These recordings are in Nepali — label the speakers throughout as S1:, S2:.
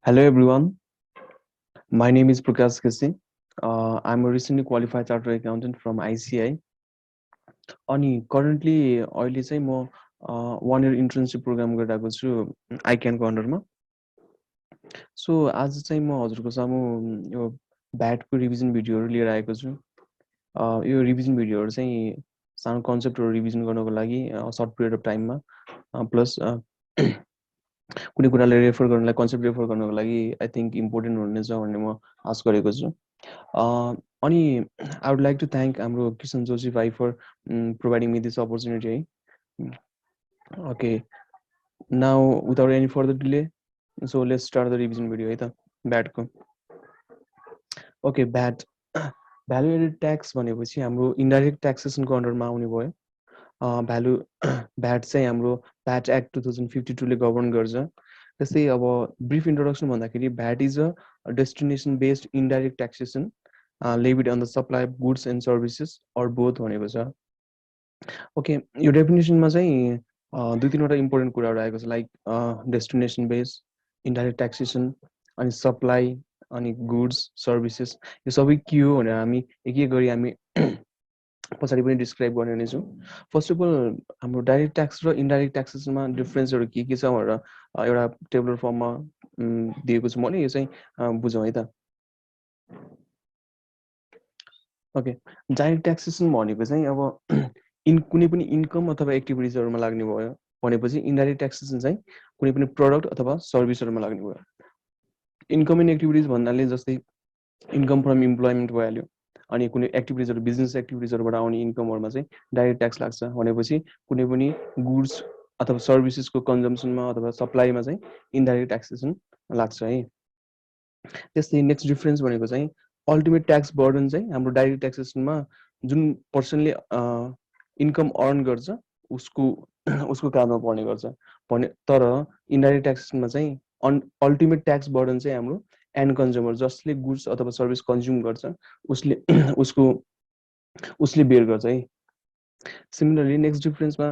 S1: Hello everyone, my name is Prakash Kesi. I'm a recently qualified chartered accountant from ICI. अनि currently अहिले चाहिँ म 1 year internship program गरिरहेको छु आइक्यानको अन्डरमा. सो आज चाहिँ म हजुरको सामु यो भ्याटको रिभिजन भिडियोहरू लिएर आएको छु. यो रिभिजन भिडियोहरू चाहिँ सानो कन्सेप्टहरू रिभिजन गर्नको लागि सर्ट पिरियड अफ टाइममा प्लस कुनै कुरालाई रेफर गर्नलाई कन्सेप्ट रेफर गर्नको लागि आई थिङ्क इम्पोर्टेन्ट हुनेछ भन्ने म आश गरेको छु. अनि I would like to thank हाम्रो किसन जोशी भाइ for providing me this opportunity है. Okay, now without any further delay so let's start the revision video है त भ्याटको. Okay, VAT value added tax भनेपछि हाम्रो इन्डाइरेक्ट ट्याक्सेसनको अन्डरमा आउने भयो. भ्यालु भ्याट चाहिँ हाम्रो भ्याट एक्ट 2052 ले गभर्न गर्छ. त्यस्तै अब ब्रिफ इन्ट्रोडक्सन भन्दाखेरि VAT is a destination based indirect taxation levied on the supply of goods and services or both भनेको छ. ओके, यो डेफिनेसनमा चाहिँ दुई तिनवटा इम्पोर्टेन्ट कुराहरू आएको छ, like destination based indirect taxation अनि सप्लाई अनि गुड्स सर्भिसेस. यो सबै के हो भनेर हामी एक एक गरी हामी पछाडि पनि डिस्क्राइब गर्ने नै छौँ. फर्स्ट अफ अल हाम्रो डाइरेक्ट ट्याक्स र इन्डाइरेक्ट ट्याक्सेसमा डिफ्रेन्सहरू के छ भनेर एउटा टेबुलर फर्ममा दिएको छु मैले. यो चाहिँ बुझौँ है त. ओके, डाइरेक्ट ट्याक्सेसन भनेको चाहिँ अब कुनै पनि इन्कम अथवा एक्टिभिटिजहरूमा लाग्ने भयो भनेपछि इन्डाइरेक्ट ट्याक्सेसन चाहिँ कुनै पनि प्रडक्ट अथवा सर्भिसहरूमा लाग्ने भयो. इन्कम एन्ड एक्टिभिटिज भन्नाले जस्तै इन्कम फ्रम इम्प्लोइमेन्ट भइहाल्यो. अनि कुनै एक्टिभिटिजहरू बिजनेस एक्टिभिटिजहरूबाट आउने इन्कमहरूमा चाहिँ डाइरेक्ट ट्याक्स लाग्छ भनेपछि कुनै पनि गुड्स अथवा सर्भिसेसको कन्जम्सनमा अथवा सप्लाईमा चाहिँ इन्डाइरेक्ट ट्याक्सेसन लाग्छ है. त्यस्तै नेक्स्ट डिफरेन्स भनेको चाहिँ अल्टिमेट ट्याक्स बर्डन चाहिँ हाम्रो डाइरेक्ट ट्याक्सेसनमा जुन पर्सनले इन्कम अर्न गर्छ उसको उसको काममा पर्ने गर्छ भने, तर इन्डाइरेक्ट ट्याक्सेसनमा चाहिँ अल्टिमेट ट्याक्स बर्डन चाहिँ हाम्रो एन्ड कन्ज्युमर जसले गुड्स अथवा सर्भिस कन्ज्युम गर्छ उसले उसले बेयर गर्छ है. सिमिलरली नेक्स्ट डिफरेन्समा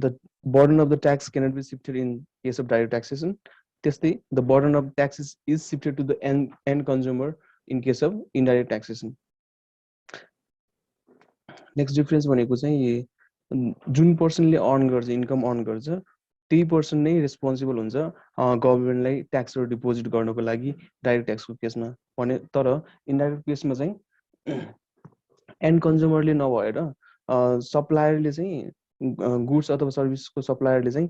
S1: the burden of the tax cannot be shifted in case of direct taxation. त्यस्तै the burden of taxes is shifted to the end consumer in case of indirect taxation. Next difference भनेको चाहिँ जुन पर्सनले अर्न गर्छ इन्कम अर्न गर्छ त्यही पर्सन नै रेस्पोन्सिबल हुन्छ गभर्मेन्टलाई ट्याक्सहरू डिपोजिट गर्नको लागि डाइरेक्ट ट्याक्सको केसमा भने, तर इन्डाइरेक्ट केसमा चाहिँ एन्ड कन्ज्युमरले नभएर सप्लायरले चाहिँ गुड्स अथवा सर्भिसको सप्लायरले चाहिँ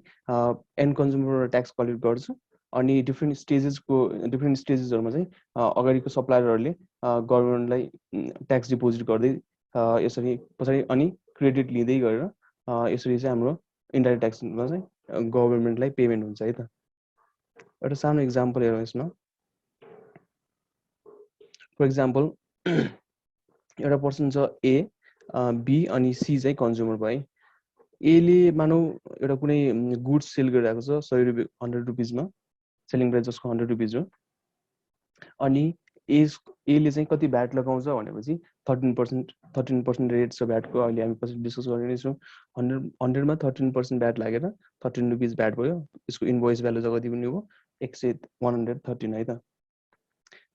S1: एन्ड कन्ज्युमरबाट ट्याक्स कलेक्ट गर्छ. अनि डिफ्रेन्ट स्टेजेसहरूमा चाहिँ अगाडिको सप्लायरहरूले गभर्मेन्टलाई ट्याक्स डिपोजिट गर्दै यसरी पछाडि अनि क्रेडिट लिँदै गएर यसरी चाहिँ हाम्रो इन्डाइरेक्ट ट्याक्समा चाहिँ गभर्मेन्टलाई पेमेन्ट हुन्छ है त. एउटा सानो इक्जाम्पल हेरौँ यसमा. फर इक्जाम्पल एउटा पर्सन छ ए, बी अनि सी चाहिँ कन्ज्युमर भयो. एले मानौ एउटा कुनै गुड्स सेल गरिरहेको छ 100 रुपियाँ 100 रुपिजमा, सेलिङ प्राइस जसको 100 रुपिज हो. अनि एले चाहिँ कति भ्याट लगाउँछ भनेपछि 13% रेट छ भ्याटको. अहिले हामी पछि डिस्कस गर्ने नै छौँ. 100मा 13% भ्याट लागेर 13 रुपिज भ्याट भयो. यसको इन्भोइस भ्यालु चाहिँ कति पनि हो 113 है त.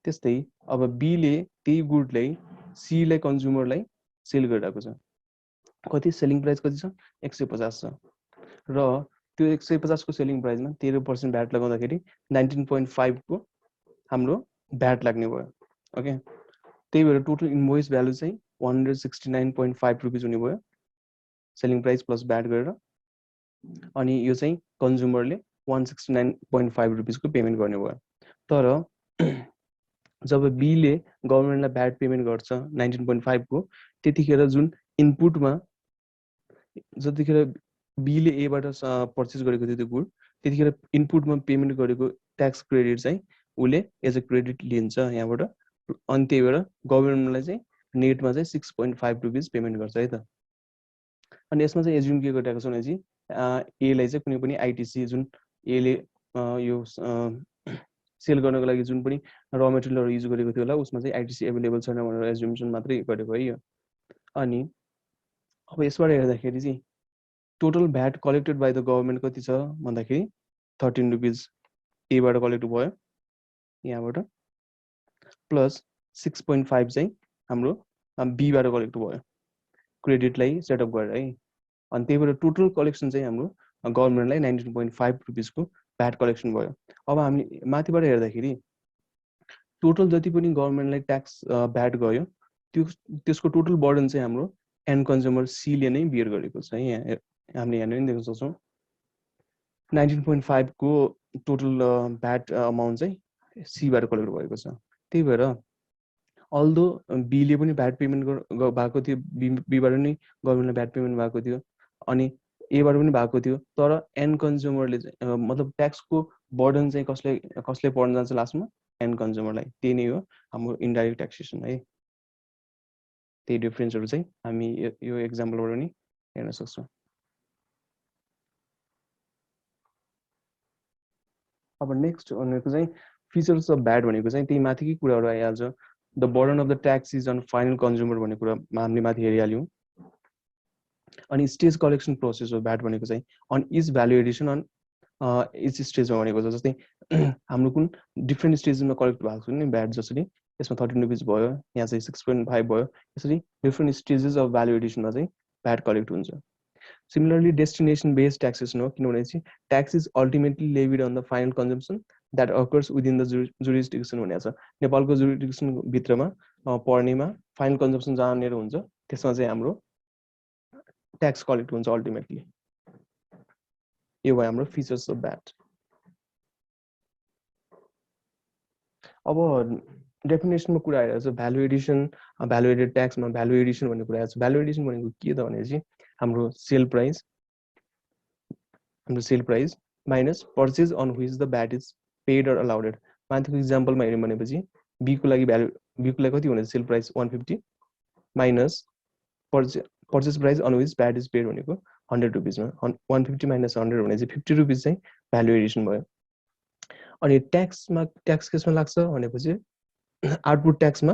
S1: त्यस्तै अब बीले त्यही गुडलाई सीलाई कन्ज्युमरलाई सेल गरिरहेको छ. कति सेलिङ प्राइस कति छ 150 छ र त्यो 150 को सेलिङ प्राइसमा 13% भ्याट लगाउँदाखेरि 19.5 को हाम्रो भ्याट लाग्ने भयो. ओके, त्यही भएर टोटल इन्भोइस भ्यालु चाहिँ 169.5 रुपिज हुने भयो सेलिङ प्राइस प्लस भ्याट गरेर. अनि यो चाहिँ कन्ज्युमरले 169.5 रुपिजको पेमेन्ट गर्ने भयो. तर जब बीले गभर्मेन्टलाई भ्याट पेमेन्ट गर्छ 19.5 को, त्यतिखेर जुन इनपुटमा जतिखेर बीले एबाट पर्चेस गरेको थियो त्यो गुड, त्यतिखेर इनपुटमा पेमेन्ट गरेको ट्याक्स क्रेडिट चाहिँ उसले एज अ क्रेडिट लिन्छ यहाँबाट. अनि त्यही भएर गभर्मेन्टलाई चाहिँ नेटमा चाहिँ 6.5 रुपिज पेमेन्ट गर्छ है त. अनि यसमा चाहिँ एज्युम के गरिरहेको छ भनेपछि एलाई चाहिँ कुनै पनि आइटिसी जुन एले यो सेल गर्नको लागि जुन पनि र मेटेरियलहरू युज गरेको थियो होला उसमा चाहिँ आइटिसी एभाइलेबल छैन भनेर एज्युम्सन मात्रै गरेको है यो. अनि अब यसबाट हेर्दाखेरि चाहिँ total VAT collected by the government कति छ भन्दाखेरि 13 रुपिज एबाट कलेक्ट भयो. यहाँबाट प्लस 6.5 चाहिँ हाम्रो बीबाट कलेक्ट भयो क्रेडिटलाई सेटअप गरेर है। अनि त्यही भएर टोटल कलेक्सन चाहिँ हाम्रो गभर्मेन्टलाई 19.5 रुपिसको भ्याट कलेक्सन भयो। अब हामी माथिबाट हेर्दाखेरि टोटल जति पनि गभर्मेन्टलाई ट्याक्स भ्याट गयो त्यसको टोटल बर्डन चाहिँ हाम्रो एन्ड कन्ज्युमर सीले नै बियर गरेको छ। यहाँ हामीले यहाँनिर नि देख्न सक्छौँ 19.5 को टोटल भ्याट अमाउन्ट चाहिँ सीबाट कलेक्ट भएको छ। त्यही भएर अल्दो बीले पनि भ्याट पेमेन्ट भएको थियो, बीबाट नि गभर्मेन्टलाई भ्याट पेमेन्ट भएको थियो अनि एबाट पनि भएको थियो, तर एन्ड कन्ज्युमरले चाहिँ मतलब ट्याक्सको बर्डन चाहिँ कसले पर्न जान्छ लास्टमा एन्ड कन्ज्युमरलाई। त्यही नै हो हाम्रो इन्डाइरेक्ट ट्याक्सेसन है। त्यही डिफरेन्सहरू चाहिँ हामी यो एक्जाम्पलबाट नि हेर्न सक्छौँ। अब नेक्स्ट भनेको चाहिँ फिचर्स अफ भ्याट भनेको चाहिँ त्यही माथिकै कुराहरू आइहाल्छ। The burden of the tax is on final consumer भन्ने कुरा हामीले माथि हेरिहाल्यौँ। अनि स्टेज कलेक्सन प्रोसेस हो भ्याट भनेको चाहिँ on is value addition on each स्टेजमा भनेको छ। जस्तै हाम्रो कुन डिफ्रेन्ट स्टेजमा कलेक्ट भएको छ नि भ्याट, जसरी यसमा 13 रुपिस भयो, यहाँ चाहिँ 6.5 भयो, यसरी डिफ्रेन्ट स्टेजेस अफ भ्यालु एडिसनमा चाहिँ भ्याट कलेक्ट हुन्छ। सिमिलरली डेस्टिनेसन बेस्ड ट्याक्सेसन हो, किनभने चाहिँ tax is ultimately levied on the final consumption that occurs within the jurisdiction भनेको छ। नेपालको जुरिस्डिक्सन भित्रमा पर्नेमा फाइनल कन्जम्सन जहाँनिर हुन्छ त्यसमा चाहिँ हाम्रो ट्याक्स कलेक्ट हुन्छ अल्टिमेटली। यो भयो हाम्रो फिचर्स अफ भ्याट। अब डेफिनेसनमा कुरा आइरहेको छ भ्यालु एडिसन, भ्यालु एडेड ट्याक्समा भ्यालु एडिसन भन्ने कुरा आएको छ। भ्यालु एडिसन भनेको के त भनेपछि हाम्रो sale price minus purchase on which the VAT is paid or allowed. माथिको इक्जाम्पलमा हेऱ्यौँ भनेपछि बीको लागि कति हुनेछ sale price 150 minus purchase price on which VAT is paid भनेको 100 रुपिसमा 150 माइनस 100 भने चाहिँ 50 रुपिस चाहिँ भ्यालु एडिसन भयो। अनि ट्याक्स केसमा लाग्छ भनेपछि आउटपुट ट्याक्समा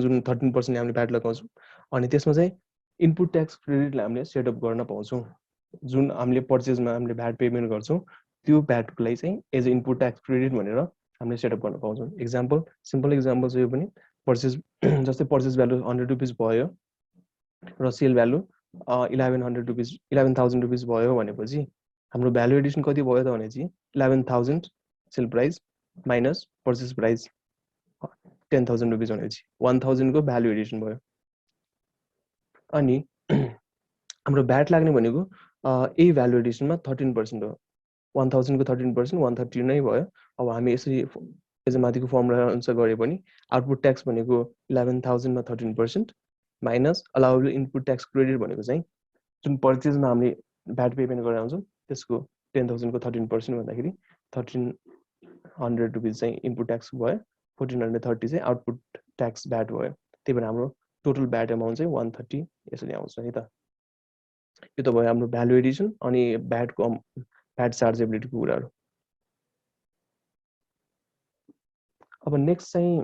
S1: जुन 13% हामीले भ्याट लगाउँछौँ अनि त्यसमा चाहिँ इनपुट ट्याक्स क्रेडिटलाई हामीले सेटअप गर्न पाउँछौँ। जुन हामीले पर्चेजमा हामीले भ्याट पेमेन्ट गर्छौँ त्यो भ्याटलाई चाहिँ as a input tax credit भनेर हामीले सेटअप गर्न पाउँछौँ। सिम्पल इक्जाम्पल चाहिँ यो पनि पर्चेज जस्तै पर्चेज भ्यालु 100 रुपिस भयो र सेल भ्यालु 11,000 रुपिस भयो भनेपछि हाम्रो भ्यालु एडिसन कति भयो त भनेपछि 11,000 sale price minus purchase price 10,000 rupees भनेपछि 1,000 को भ्यालु एडिसन भयो। अनि हाम्रो भ्याट लाग्ने भनेको यही भ्यालु एडिसनमा 13% हो। 1,000 को 13% 130 नै भयो। अब हामी यसरी एज माथिको फर्मुला अनुसार गरे पनि आउटपुट ट्याक्स भनेको 11,000 मा 13% minus allowable input tax credit भनेको चाहिँ जुन पर्चेजमा हामीले भ्याट पेमेन्ट गरेर आउँछौँ त्यसको 10,000 को 13% भन्दाखेरि 1,300 रुपिस चाहिँ इनपुट ट्याक्स भयो, 1,430 चाहिँ आउटपुट ट्याक्स भ्याट भयो। त्यही भएर हाम्रो टोटल भ्याट अमाउन्ट चाहिँ 130 यसरी आउँछ है त। यो त भयो हाम्रो भ्यालु एडिसन अनि भ्याट चार्जेबिलिटीको कुराहरू। अब नेक्स्ट चाहिँ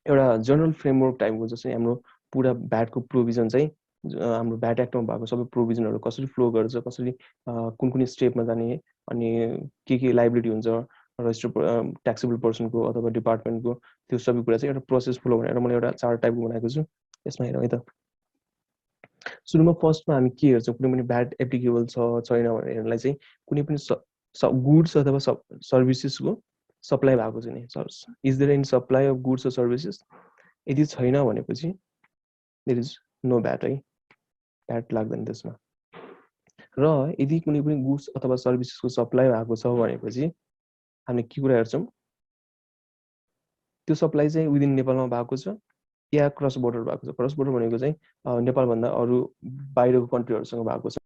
S1: एउटा जनरल फ्रेमवर्क टाइपको जस्तै हाम्रो पुरा भ्याटको प्रोभिजन चाहिँ हाम्रो भ्याट एक्टमा भएको सबै प्रोभिजनहरू कसरी फ्लो गर्छ, कसरी कुन स्टेपमा जाने अनि के लाइबिलिटी हुन्छ रजिस्टर ट्याक्सेबल पर्सनको अथवा डिपार्टमेन्टको, त्यो सबै कुरा चाहिँ एउटा प्रोसेस फ्लो भनेर मैले एउटा चार्ट टाइपको बनाएको छु। यसमा हेरौँ है त। सुरुमा फर्स्टमा हामी के हेर्छौँ, कुनै पनि भ्याट एप्लिकेबल छ छैन भनेर हेर्नलाई चाहिँ कुनै पनि गुड्स अथवा सर्भिसेसको सप्लाई भएको छ नि, is there any supply of goods or services, यदि छैन भनेपछि देयर इज नो भ्याट है, भ्याट लाग्दैन त्यसमा। र यदि कुनै पनि गुड्स अथवा सर्भिसेसको सप्लाई भएको छ भनेपछि हामीले के कुरा हेर्छौँ, त्यो सप्लाई चाहिँ विदिन नेपालमा भएको छ या क्रस बोर्डर भएको छ। क्रस बोर्डर भनेको चाहिँ नेपालभन्दा अरू बाहिरको कन्ट्रीहरूसँग भएको छ।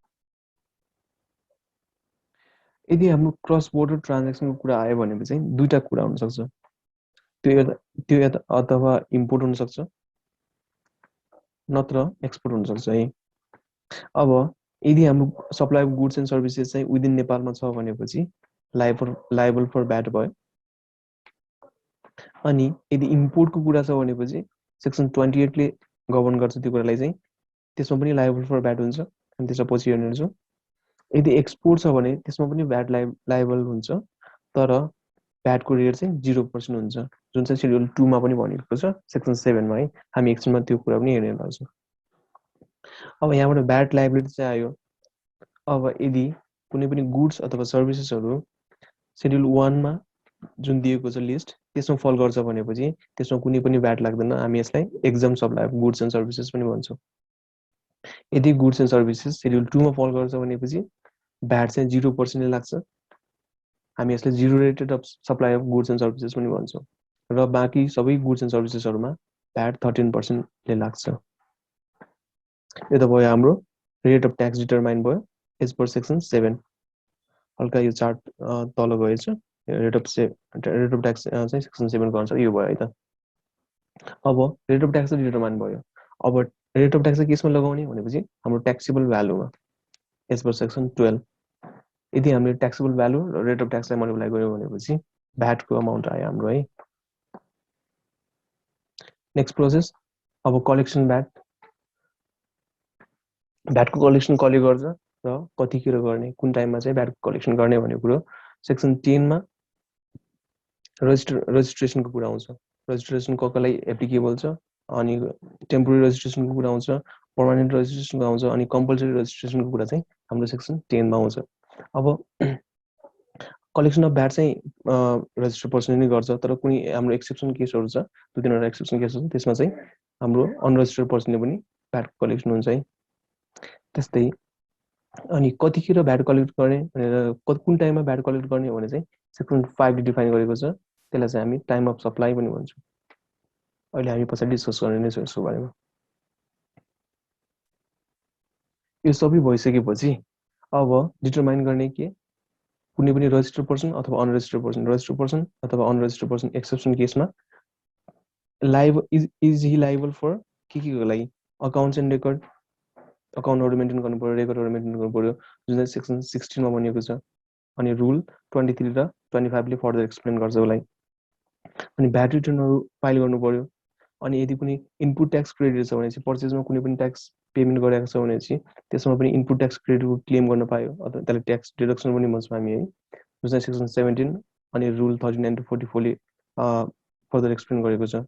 S1: यदि हाम्रो क्रस बोर्डर ट्रान्ज्याक्सनको कुरा आयो भनेपछि चाहिँ दुईटा कुरा हुनसक्छ, त्यो अथवा इम्पोर्ट हुनसक्छ नत्र एक्सपोर्ट हुनसक्छ है। अब यदि हाम्रो supply of goods and services चाहिँ विदिन नेपालमा छ भनेपछि लायबल फर भ्याट भयो। अनि यदि इम्पोर्टको कुरा छ भनेपछि सेक्सन 28 ले गभर्न गर्छ त्यो कुरालाई चाहिँ, त्यसमा पनि लायबल फर भ्याट हुन्छ। अनि त्यसमा पछि हेर्नेछौँ। यदि एक्सपोर्ट छ भने त्यसमा पनि भ्याट लायबल हुन्छ, तर भ्याटको रेट चाहिँ 0% हुन्छ, जुन चाहिँ शेड्युल 2 मा पनि भनिएको छ, सेक्सन 7 मा है। हामी एकछिनमा त्यो कुरा पनि हेर्ने गर्छौँ। अब यहाँबाट भ्याट लायबिलिटी चाहिँ आयो। अब यदि कुनै पनि गुड्स अथवा सर्भिसेसहरू शेड्युल 1 मा जुन दिएको छ लिस्ट त्यसमा फल गर्छ भनेपछि त्यसमा कुनै पनि भ्याट लाग्दैन, हामी यसलाई exempt supply of goods and services पनि भन्छौँ। यदि गुड्स एन्ड सर्भिसेस शेड्युल 2 मा फल गर्छ भनेपछि भ्याट चाहिँ 0% लाग्छ, हामी यसलाई zero rated of supply of goods and services पनि भन्छौँ। र बाँकी सबै गुड्स एन्ड सर्भिसेसहरूमा भ्याट 13% लाग्छ। यो त भयो हाम्रो रेट अफ ट्याक्स डिटरमाइन भयो एज पर सेक्सन 7। हल्का यो चार्ट तल गएछ, रेट अफ ट्याक्स चाहिँ सेक्सन 7 को अनुसार यो भयो है त। अब रेट अफ ट्याक्स डिटरमाइन भयो। अब रेट अफ ट्याक्स केसमा लगाउने भनेपछि हाम्रो ट्याक्सेबल भ्यालुमा एज पर सेक्सन 12। यदि हामीले ट्याक्सेबल भ्यालु र रेट अफ ट्याक्सलाई मल्टिप्लाई गर्यौँ भनेपछि भ्याटको अमाउन्ट आयो हाम्रो है। नेक्स्ट प्रोसेस, अब कलेक्सन भ्याट। भ्याटको कलेक्सन कसले गर्छ र कतिखेर गर्ने, कुन टाइममा चाहिँ भ्याटको कलेक्सन गर्ने भन्ने कुरो सेक्सन 10 मा रजिस्ट्रेसनको कुरा आउँछ। रजिस्ट्रेसन कसलाई एप्लिकेबल छ, अनि टेम्पोररी रजिस्ट्रेसनको कुरा आउँछ, पर्मानेन्ट रजिस्ट्रेसनको आउँछ, अनि कम्पलसरी रजिस्ट्रेसनको कुरा चाहिँ हाम्रो सेक्सन 10 मा आउँछ। अब कलेक्सन अफ भ्याट चाहिँ रजिस्टर पर्सनले नै गर्छ, तर कुनै हाम्रो एक्सेप्सन केसहरू छ, 2-3 एक्सेप्सन केसहरू छ, त्यसमा चाहिँ हाम्रो अनरजिस्टर्ड पर्सनले पनि भ्याट कलेक्सन हुन्छ है। त्यस्तै अनि कतिखेर भ्याट कलेक्ट गर्ने भनेर कुन टाइममा भ्याट कलेक्ट गर्ने भने चाहिँ सेक्सन 5 ले डिफाइन गरेको छ। त्यसलाई चाहिँ हामी टाइम अफ सप्लाई पनि भन्छौँ। अहिले हामी पछाडि डिस्कस गर्ने नै छौँ यसको बारेमा। यो सबै भइसकेपछि अब डिटरमाइन गर्ने के, कुनै पनि रजिस्टर्ड पर्सन अथवा रजिस्टर्ड पर्सन अथवा अनरजिस्टर्ड पर्सन एक्सेप्सन केसमा इज ही लाइबल फर के लागि अकाउन्ट्स एन्ड रेकर्ड, अकाउन्टहरू मेन्टेन गर्नु पर्यो, रेकर्डहरू मेन्टेन गर्नु पर्यो, जुन चाहिँ सेक्सन 16 मा भनिएको छ। अनि रुल 23 र 25 ले फर्दर एक्सप्लेन गर्छ उसलाई। अनि भ्याट रिटर्नहरू फाइल गर्नु पर्यो। अनि यदि कुनै इनपुट ट्याक्स क्रेडिट छ भने चाहिँ पर्चेजमा कुनै पनि ट्याक्स पेमेन्ट गरेको छ भने चाहिँ त्यसमा पनि इनपुट ट्याक्स क्रेडिटको क्लेम गर्न पायो, अथवा त्यसलाई ट्याक्स डिडक्सन पनि भन्छौँ हामी है, जुन चाहिँ सेक्सन 17 अनि रुल 39 to 44 ले फर्दर एक्सप्लेन गरेको छ।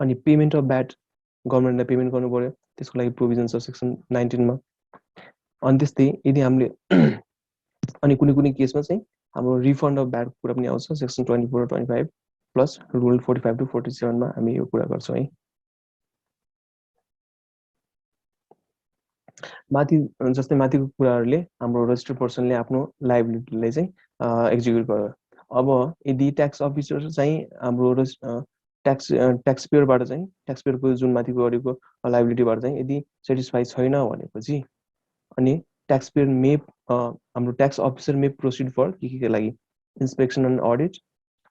S1: अनि पेमेन्ट अफ भ्याट गभर्मेन्टलाई पेमेन्ट गर्नु पर्यो, त्यसको लागि प्रोभिजन छ सेक्सन 19 मा। अनि त्यस्तै यदि हामीले अनि कुनै केसमा चाहिँ हाम्रो रिफन्ड अफ भ्याटको कुरा पनि आउँछ सेक्सन 24 र 25 प्लस रुल 45 to 47 मा हामी यो कुरा गर्छौँ है। माथि जस्तै माथिको कुराहरूले हाम्रो रजिस्टर्ड पर्सनले आफ्नो लायबिलिटीलाई चाहिँ एक्जिक्युट गर्यो। अब यदि ट्याक्स अफिसर चाहिँ हाम्रो ट्याक्स पेयरबाट चाहिँ ट्याक्स पेयरको जुन माथिको गरेको लायबिलिटीबाट चाहिँ यदि सेटिस्फाई छैन भनेपछि अनि ट्याक्स पेयर मे हाम्रो tax officer may proceed for के लागि इन्स्पेक्सन एन्ड अडिट,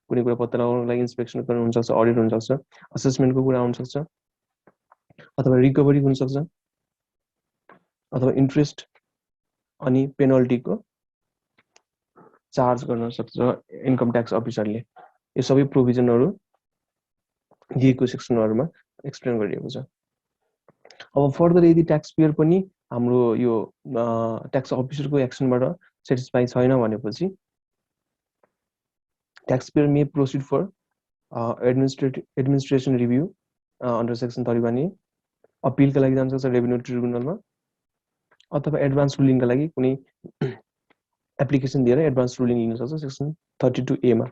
S1: कुनै कुरा पत्ता लगाउनको लागि इन्स्पेक्सन गर्नु हुनसक्छ, अडिट हुनसक्छ, असेसमेन्टको कुरा हुनसक्छ, अथवा रिकभरी हुनसक्छ, अथवा इन्ट्रेस्ट अनि पेनल्टीको चार्ज गर्न सक्छ इन्कम ट्याक्स अफिसरले। यो सबै प्रोभिजनहरू दिएको सेक्सनहरूमा एक्सप्लेन गरिएको छ। अब फर्दर यदि ट्याक्स पेयर पनि हाम्रो यो ट्याक्स अफिसरको एक्सनबाट सेटिस्फाई छैन भनेपछि tax payer may proceed for administration review under section 31A, अपिलका लागि जान सक्छ रेभिन्यू ट्रिब्युनलमा, अथवा एडभान्स रुलिङका लागि कुनै एप्लिकेसन दिएर एडभान्स रुलिङ लिन सक्छ सेक्सन 32A मा।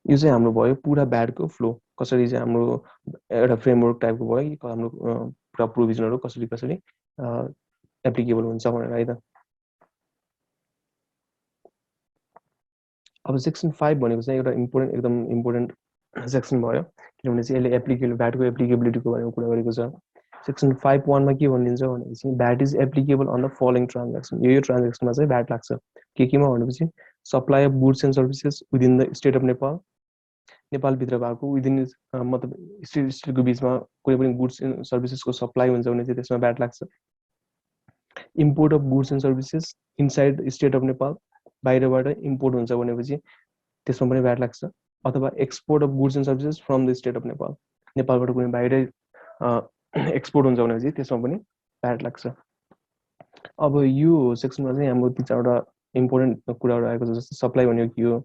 S1: यो चाहिँ हाम्रो भयो पुरा भ्याटको फ्लो, कसरी चाहिँ हाम्रो एउटा फ्रेमवर्क टाइपको भयो, हाम्रो पुरा प्रोभिजनहरू कसरी एप्लिकेबल हुन्छ भनेर है त। अब सेक्सन 5 भनेको चाहिँ एउटा एकदम इम्पोर्टेन्ट सेक्सन भयो, किनभने चाहिँ यसले भ्याटको एप्लिकेबिलिटीको बारेमा कुरा गरेको छ। सेक्सन 5(1) मा के भनिन्छ भनेपछि VAT is applicable on the following transaction. यो ट्रान्ज्याक्सनमा चाहिँ भ्याट लाग्छ। केमा भनेपछि supply of goods and services within the state of Nepal, नेपालभित्र भएको विदिन मतलब स्टेटको बिचमा कुनै पनि गुड्स एन्ड सर्भिसेसको सप्लाई हुन्छ भने चाहिँ त्यसमा भ्याट लाग्छ। Import of goods and services inside the state of Nepal, बाहिरबाट इम्पोर्ट हुन्छ भनेपछि त्यसमा पनि भ्याट लाग्छ। अथवा export of goods and services from the state of Nepal, नेपालबाट कुनै बाहिरै एक्सपोर्ट हुन्छ भनेपछि त्यसमा पनि भ्याट लाग्छ। अब यो सेक्सनमा चाहिँ हाम्रो 3-4वटा इम्पोर्टेन्ट कुराहरू आएको छ, जस्तै सप्लाई भनेको के हो,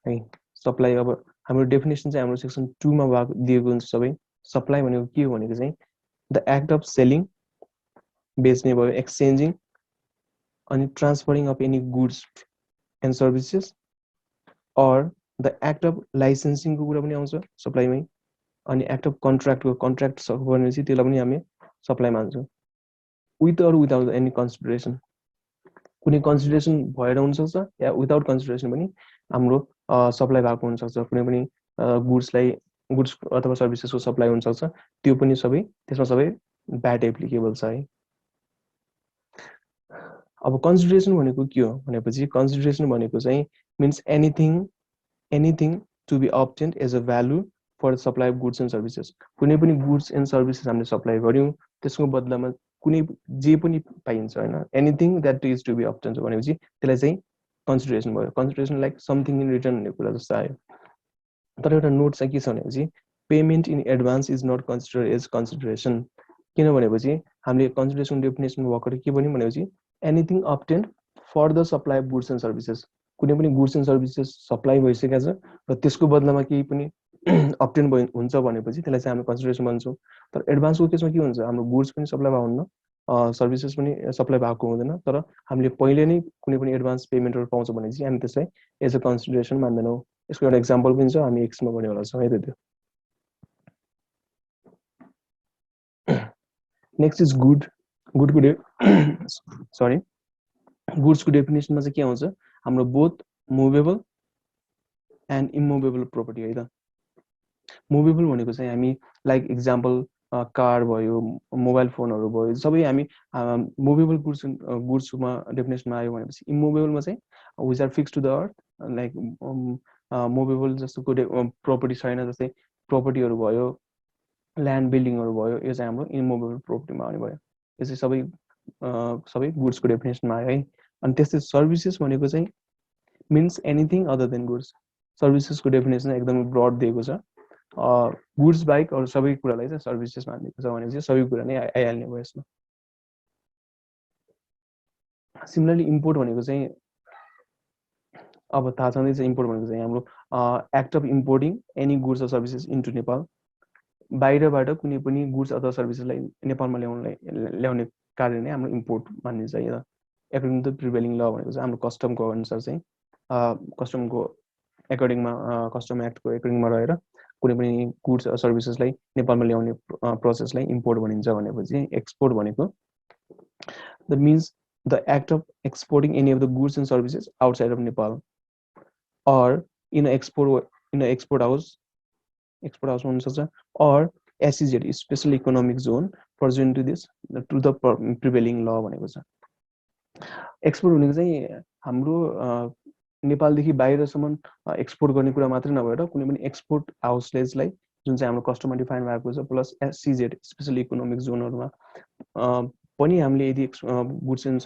S1: है। सप्लाई अब हाम्रो डेफिनेसन चाहिँ हाम्रो सेक्सन 2 मा दिएको हुन्छ सबै। सप्लाई भनेको के हो भनेको चाहिँ द एक्ट अफ सेलिङ, बेच्ने भयो, एक्सचेन्जिङ अनि transferring of any goods and services, or the act of लाइसेन्सिङको कुरा पनि आउँछ सप्लाईमै। अनि एक्ट अफ कन्ट्र्याक्टको कन्ट्र्याक्ट भनेपछि त्यसलाई पनि हामी सप्लाई मान्छौँ। With or without any consideration, कुनै कन्सिडरेसन भएर हुनसक्छ या विदाउट कन्सिडरेसन पनि हाम्रो सप्लाई भएको हुनसक्छ। कुनै पनि गुड्स अथवा सर्भिसेसको सप्लाई हुनसक्छ, त्यो पनि सबै त्यसमा सबै ब्याट एप्लिकेबल छ है। अब कन्सिडरेसन भनेको के हो भनेपछि कन्सिडरेसन भनेको चाहिँ means anything to be obtained as a value for supply of goods and services. कुनै पनि गुड्स एन्ड सर्भिसेस हामीले सप्लाई गऱ्यौँ, त्यसको बदलामा कुनै जे पनि पाइन्छ होइन, anything that is to be obtained भनेपछि त्यसलाई चाहिँ कन्सिडरेसन भयो। Consideration like something in return भन्ने कुरा जस्तो आयो। तर एउटा नोट चाहिँ के छ भनेपछि payment in advance is not consider as consideration. किन भनेपछि हामीले कन्सिडरेसन डेफिनेसन वर्कहरू के भन्यो भनेपछि anything obtained for the supply of goods and services. कुनै पनि गुड्स एन्ड सर्भिसेस सप्लाई भइसकेको छ र त्यसको बदलामा केही पनि अब्टेन हुन्छ भनेपछि त्यसलाई चाहिँ हामी कन्सिडरेसन भन्छौँ। तर एडभान्सको केसमा के हुन्छ, हाम्रो गुड्स पनि सप्लाई भएको हुन्न, सर्भिसेस पनि सप्लाई भएको हुँदैन, तर हामीले पहिले नै कुनै पनि एडभान्स पेमेन्टहरू पाउँछ भने चाहिँ हामी त्यसलाई एज अ कन्सिडरेसन मान्दैनौँ। यसको एउटा एक्जाम्पल पनि छ, हामी एक्समा भन्नेवाला छौँ है त्यो। नेक्स्ट इज गुडको सरी गुड्सको डेफिनेसनमा चाहिँ के आउँछ, हाम्रो बोथ मुभेबल एन्ड इमुभेबल प्रोपर्टी है त। मुभेबल भनेको चाहिँ हामी लाइक इक्जाम्पल कार भयो, मोबाइल फोनहरू भयो, सबै हामी मुभेबल गुड्समा डेफिनेसनमा आयो भनेपछि। इमुभेबलमा चाहिँ which are fix to the earth, like movable जस्तोको प्रोपर्टी छैन, जस्तै प्रोपर्टीहरू भयो, ल्यान्ड बिल्डिङहरू भयो, यो चाहिँ हाम्रो इमुभेबल प्रोपर्टीमा आउने भयो। यो चाहिँ सबै गुड्सको डेफिनेसनमा आयो है। अनि त्यस्तै सर्भिसेस भनेको चाहिँ means anything other than goods. सर्भिसेसको डेफिनेसन एकदमै ब्रड दिएको छ, गुड्स बाहेक अरू सबै कुरालाई चाहिँ सर्भिसेस मानिएको छ भनेपछि सबै कुरा नै आइहाल्ने भयो यसमा। सिमिलरली इम्पोर्ट भनेको चाहिँ अब थाहा छँदैछ, इम्पोर्ट भनेको चाहिँ हाम्रो act of importing any goods or services into Nepal. बाहिरबाट कुनै पनि गुड्स अथवा सर्भिसेसलाई नेपालमा ल्याउने कार्य नै हाम्रो इम्पोर्ट मानिन्छ है। एकोर्डिङ टु प्रिभेलिङ ल भनेको चाहिँ हाम्रो कस्टमको अनुसार चाहिँ कस्टमको एकर्डिङमा, कस्टम एक्टको एकर्डिङमा रहेर कुनै पनि गुड्स सर्भिसेसलाई नेपालमा ल्याउने प्रोसेसलाई इम्पोर्ट भनिन्छ। भनेपछि एक्सपोर्ट भनेको the means the act of exporting any of the goods and services outside of Nepal or in export house हुनसक्छ, or SEZ special economic zone pursuant to this to the prevailing law भनेको छ। एक्सपोर्ट भनेको चाहिँ हाम्रो नेपालदेखि बाहिरसम्म एक्सपोर्ट गर्ने कुरा मात्रै नभएर कुनै पनि एक्सपोर्ट हाउसले यसलाई जुन चाहिँ हाम्रो कस्टममा डिफाइन भएको छ प्लस एससिजेड स्पेसल इकोनोमिक जोनहरूमा पनि हामीले यदि गुड्स एन्ड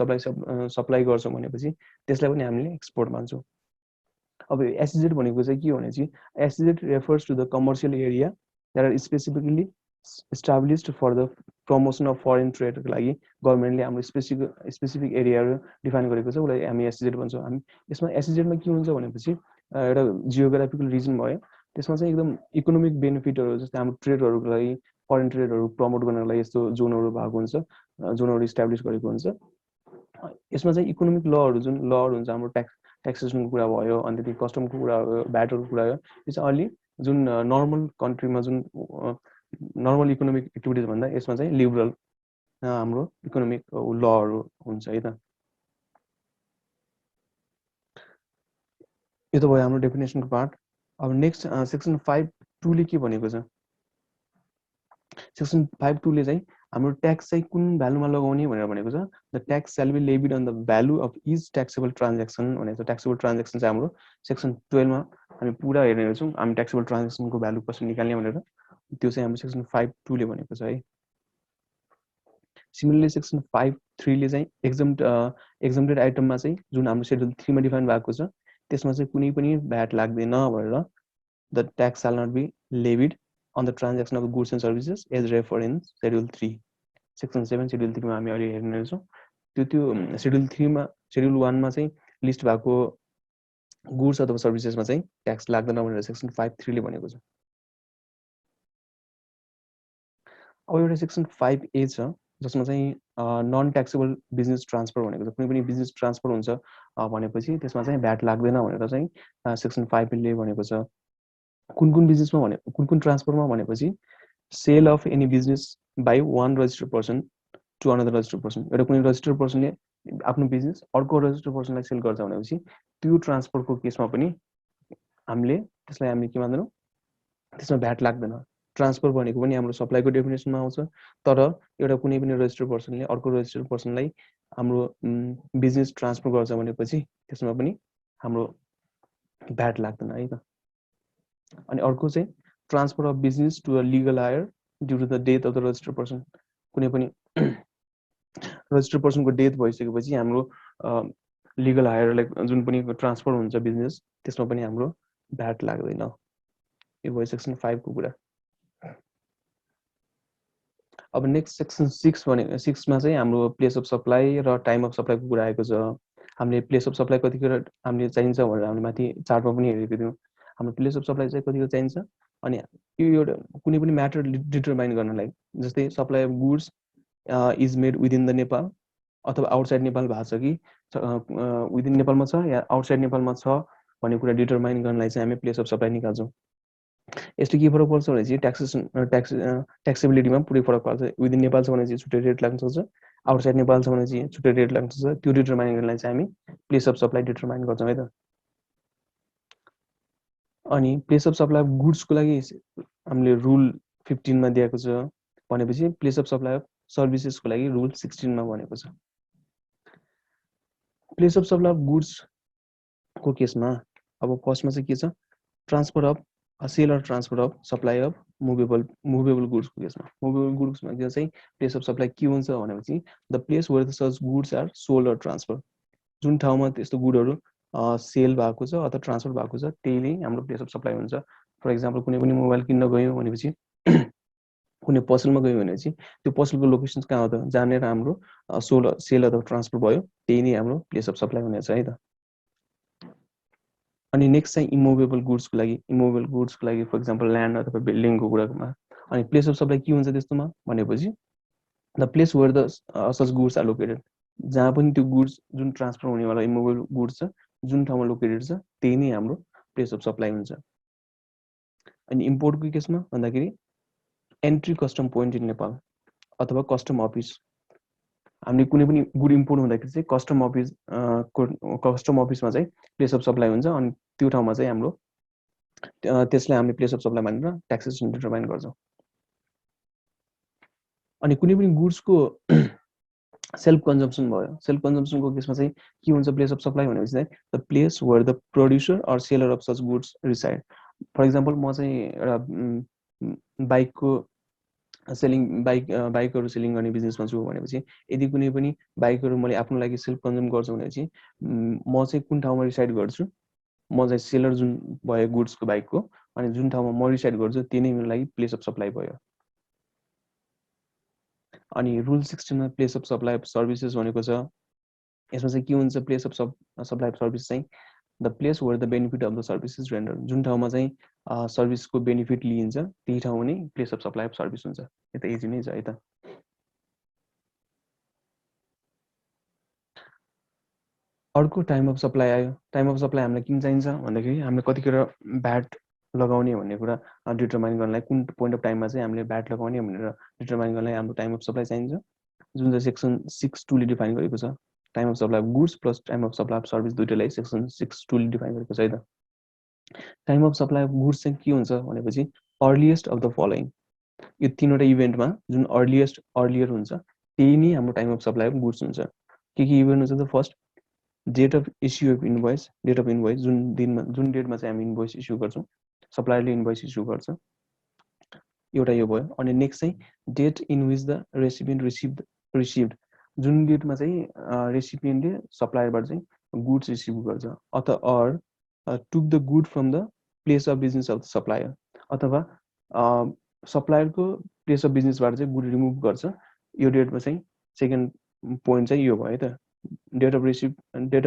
S1: सप्लाई गर्छौँ भनेपछि त्यसलाई पनि हामीले एक्सपोर्ट मान्छौँ। अब एसइजेड भनेको चाहिँ के हो भनेपछि SEZ refers to the commercial area that are specifically established for the promotion of foreign ट्रेडको लागि गभर्मेन्टले हाम्रो स्पेसिफिक एरियाहरू डिफाइन गरेको छ, उसलाई हामी एसइजेड भन्छौँ। हामी यसमा एसइजेडमा के हुन्छ भनेपछि एउटा जियोग्राफिकल रिजन भयो, त्यसमा चाहिँ एकदम इकोनोमिक बेनिफिटहरू जस्तै हाम्रो ट्रेडहरूको लागि, फरेन ट्रेडहरू प्रमोट गर्नको लागि यस्तो जोनहरू भएको हुन्छ, जोनहरू इस्टाब्लिस गरेको हुन्छ। यसमा चाहिँ इकोनोमिक लहरू जुन लहरू हुन्छ, हाम्रो ट्याक्सेसनको कुरा भयो, अनि त्यति कस्टमको कुरा भयो, भ्याटहरूको कुरा भयो, यो चाहिँ अलि जुन नर्मल कन्ट्रीमा जुन नर्मल इकोनोमिक एक्टिभिटिज भन्दा यसमा चाहिँ लिबरल हाम्रो इकोनोमिक लहरू हुन्छ है त। यो त भयो हाम्रो डेफिनेसनको पार्ट। अब नेक्स्ट सेक्सन 5(2) ले के भनेको छ, सेक्सन 5(2) ले चाहिँ हाम्रो ट्याक्स चाहिँ कुन भ्यालुमा लगाउने भनेर भनेको छ। The tax shall be levied on the value of each taxable transaction भनेको छ। ट्याक्सेबल ट्रान्जेक्सन चाहिँ हाम्रो सेक्सन 12 मा हामी पुरा हेर्ने हेर्छौँ, हामी ट्याक्सेबल ट्रान्जेक्सनको भ्यालु कसरी निकाल्ने भनेर, त्यो चाहिँ हाम्रो सेक्सन 5(2) ले भनेको छ है। सिमिलरली सेक्सन 5(3) ले चाहिँ एक्जम्प्टेड आइटममा चाहिँ जुन हाम्रो सेड्युल 3 मा डिफाइन भएको छ, त्यसमा चाहिँ कुनै पनि भ्याट लाग्दैन भनेर the tax shall not be levied on the transaction of goods and services as refer in schedule 3। Section 7 schedule 3 मा हामी अहिले हेर्नेछौँ। त्यो सेड्युल 3 मा, सेड्युल 1 मा चाहिँ लिस्ट भएको गुड्स अथवा सर्भिसेसमा चाहिँ ट्याक्स लाग्दैन भनेर सेक्सन 5(3) ले भनेको छ। अब एउटा सेक्सन 5(a) छ जसमा चाहिँ नन ट्याक्सेबल बिजनेस ट्रान्सफर भनेको छ। कुनै पनि बिजनेस ट्रान्सफर हुन्छ भनेपछि त्यसमा चाहिँ भ्याट लाग्दैन भनेर चाहिँ सेक्सन 5(a) ले भनेको छ। कुन बिजनेसमा भने कुन ट्रान्सफरमा भनेपछि sale of any business by one registered person to another registered person. एउटा कुनै रजिस्टर्ड पर्सनले आफ्नो बिजनेस अर्को रजिस्टर्ड पर्सनलाई सेल गर्छ भनेपछि त्यो ट्रान्सफरको केसमा पनि हामीले के मान्दैनौँ, त्यसमा भ्याट लाग्दैन। ट्रान्सफर भनेको पनि हाम्रो सप्लाईको डेफिनेसनमा आउँछ, तर एउटा कुनै पनि रजिस्टर्ड पर्सनले अर्को रजिस्टर्ड पर्सनलाई हाम्रो बिजनेस ट्रान्सफर गर्छ भनेपछि त्यसमा पनि हाम्रो भ्याट लाग्दैन है त। अनि अर्को चाहिँ transfer of business to a legal heir due to the death of the registered person. कुनै पनि रजिस्टर्ड पर्सनको डेथ भइसकेपछि हाम्रो लिगल हायरलाई जुन पनि ट्रान्सफर हुन्छ बिजनेस त्यसमा पनि हाम्रो भ्याट लाग्दैन। यो भयो सेक्सन 5 को कुरा। अब नेक्स्ट सेक्सन 6 भने 6 मा चाहिँ हाम्रो प्लेस अफ सप्लाई र टाइम अफ सप्लाईको कुरा आएको छ। हामीले प्लेस अफ सप्लाई कतिखेर हामीले चाहिन्छ भनेर हामीले माथि चार्टमा पनि हेरेको थियौँ। हाम्रो प्लेस अफ सप्लाई चाहिँ कतिखेर चाहिन्छ, अनि यो एउटा कुनै पनि म्याटर डिटरमाइन गर्नलाई, जस्तै supply of goods is made within the Nepal अथवा आउटसाइड नेपाल भएको छ कि विदिन नेपालमा छ या आउटसाइड नेपालमा छ भन्ने कुरा डिटरमाइन गर्नलाई चाहिँ हामी प्लेस अफ सप्लाई निकाल्छौँ। यसले के फरक पर्छ भने चाहिँ ट्याक्सेबिलिटीमा पुरै फरक पर्छ। विदिन नेपाल छ भने चाहिँ छुट्टै रेट लाग्न सक्छ, आउटसाइड नेपाल छ भने चाहिँ छुट्टै रेट लाग्न सक्छ। त्यो डिटरमाइन गर्नलाई चाहिँ हामी प्लेस अफ सप्लाई डिटरमाइन गर्छौँ है त। अनि प्लेस अफ सप्लाई अफ गुड्सको लागि हामीले रुल 15 मा दिएको छ भनेपछि प्लेस अफ सप्लाई अफ सर्भिसेसको लागि रुल 16 मा भनेको छ। प्लेस अफ सप्लाई अफ गुड्सको केसमा अब फर्स्टमा चाहिँ के छ, transfer of sale or transfer of supply of movable गुड्सको केसमा। मुभेबल गुड्समा चाहिँ प्लेस अफ सप्लाई के हुन्छ भनेपछि the place where the such goods are sold or transfer. जुन ठाउँमा त्यस्तो गुडहरू सेल भएको छ अथवा ट्रान्सफर भएको छ त्यही नै हाम्रो प्लेस अफ सप्लाई हुन्छ। फर इक्जाम्पल कुनै पनि मोबाइल किन्न गयौँ भनेपछि कुनै पसलमा गयौँ भनेपछि त्यो पसलको लोकेसन कहाँ हो त, जहाँनिर हाम्रो सेल अथवा ट्रान्सफर भयो त्यही नै हाम्रो प्लेस अफ सप्लाई हुनेछ है त। अनि नेक्स्ट चाहिँ इमोभेबल गुड्सको लागि फर इक्जाम्पल ल्यान्ड अथवा बिल्डिङको कुरामा। अनि प्लेस अफ सप्लाई के हुन्छ त्यस्तोमा भनेपछि the place where the such goods are located. जहाँ पनि त्यो गुड्स जुन ट्रान्सफर हुनेवाला इमोभेबल गुड्स छ जुन ठाउँमा लोकेटेड छ त्यही नै हाम्रो प्लेस अफ सप्लाई हुन्छ। अनि इम्पोर्टको केसमा भन्दाखेरि entry custom point in Nepal अथवा कस्टम अफिस। हामीले कुनै पनि गुड इम्पोर्ट हुँदाखेरि चाहिँ कस्टम अफिसमा चाहिँ प्लेस अफ सप्लाई हुन्छ। अनि त्यो ठाउँमा चाहिँ हाम्रो त्यसलाई हामीले प्लेस अफ सप्लाई मानेर ट्याक्सेसन डिटरमाइन गर्छौँ। अनि कुनै पनि गुड्सको सेल्फ कन्जम्सन भयो। सेल्फ कन्जम्सनको केसमा चाहिँ के हुन्छ प्लेस अफ सप्लाई भनेपछि चाहिँ the place where the producer or seller of such goods reside. For example म चाहिँ एउटा बाइकको बाइकहरू सेलिङ गर्ने बिजनेसमा छु भनेपछि यदि कुनै पनि बाइकहरू मैले आफ्नो लागि सेल्फ कन्ज्युम गर्छु भनेपछि म चाहिँ कुन ठाउँमा रिसाइड गर्छु, म चाहिँ सेलर जुन भयो गुड्सको बाइकको, अनि जुन ठाउँमा म रिसाइड गर्छु त्यही नै मेरो लागि प्लेस अफ सप्लाई भयो। अनि रुल 16 मा place of supply of services भनेको छ। यसमा चाहिँ के हुन्छ, place of supply of service चाहिँ the place where the benefit of the services render. जुन ठाउँमा चाहिँ सर्भिसको बेनिफिट लिइन्छ त्यही ठाउँ नै place of supply of service हुन्छ। यो त इजी नै छ है त। अर्को टाइम अफ सप्लाई आयो। टाइम अफ सप्लाई हामीलाई किन चाहिन्छ भन्दाखेरि हामीले कतिखेर भ्याट लगाउने भन्ने कुरा डिटरमाइन गर्नलाई, कुन पोइन्ट अफ टाइममा चाहिँ हामीले भ्याट लगाउने भनेर डिटरमाइन गर्नलाई हाम्रो टाइम अफ सप्लाई चाहिन्छ, जुन चाहिँ सेक्सन 6(2) ले डिफाइन गरेको छ। Time of supply of goods plus time of supply of service दुइटैलाई सेक्सन 6(2) ले डिफाइन गरेको छ है त। Time of supply of goods चाहिँ के हुन्छ भनेपछि अर्लिएस्ट अफ द फलोइङ। यो तीनवटा इभेन्टमा जुन अर्लियर हुन्छ त्यही नै हाम्रो time of supply of goods हुन्छ। के इभेन्ट हुन्छ त, first date of issue of invoice. Date of invoice जुन डेटमा चाहिँ हामी इन्भोइस इस्यु गर्छौँ, सप्लायरले इन्भोइस इस्यु गर्छ, एउटा यो भयो। अनि नेक्स्ट चाहिँ date in which the recipient received. जुन डेटमा चाहिँ रेसिपिएन्टले सप्लायरबाट चाहिँ गुड्स रिसिभ गर्छ or took the good from the place of business of the supplier, अथवा सप्लायरको प्लेस अफ बिजनेसबाट चाहिँ गुड रिमुभ गर्छ। यो डेटमा चाहिँ सेकेन्ड पोइन्ट चाहिँ यो भयो त। Date of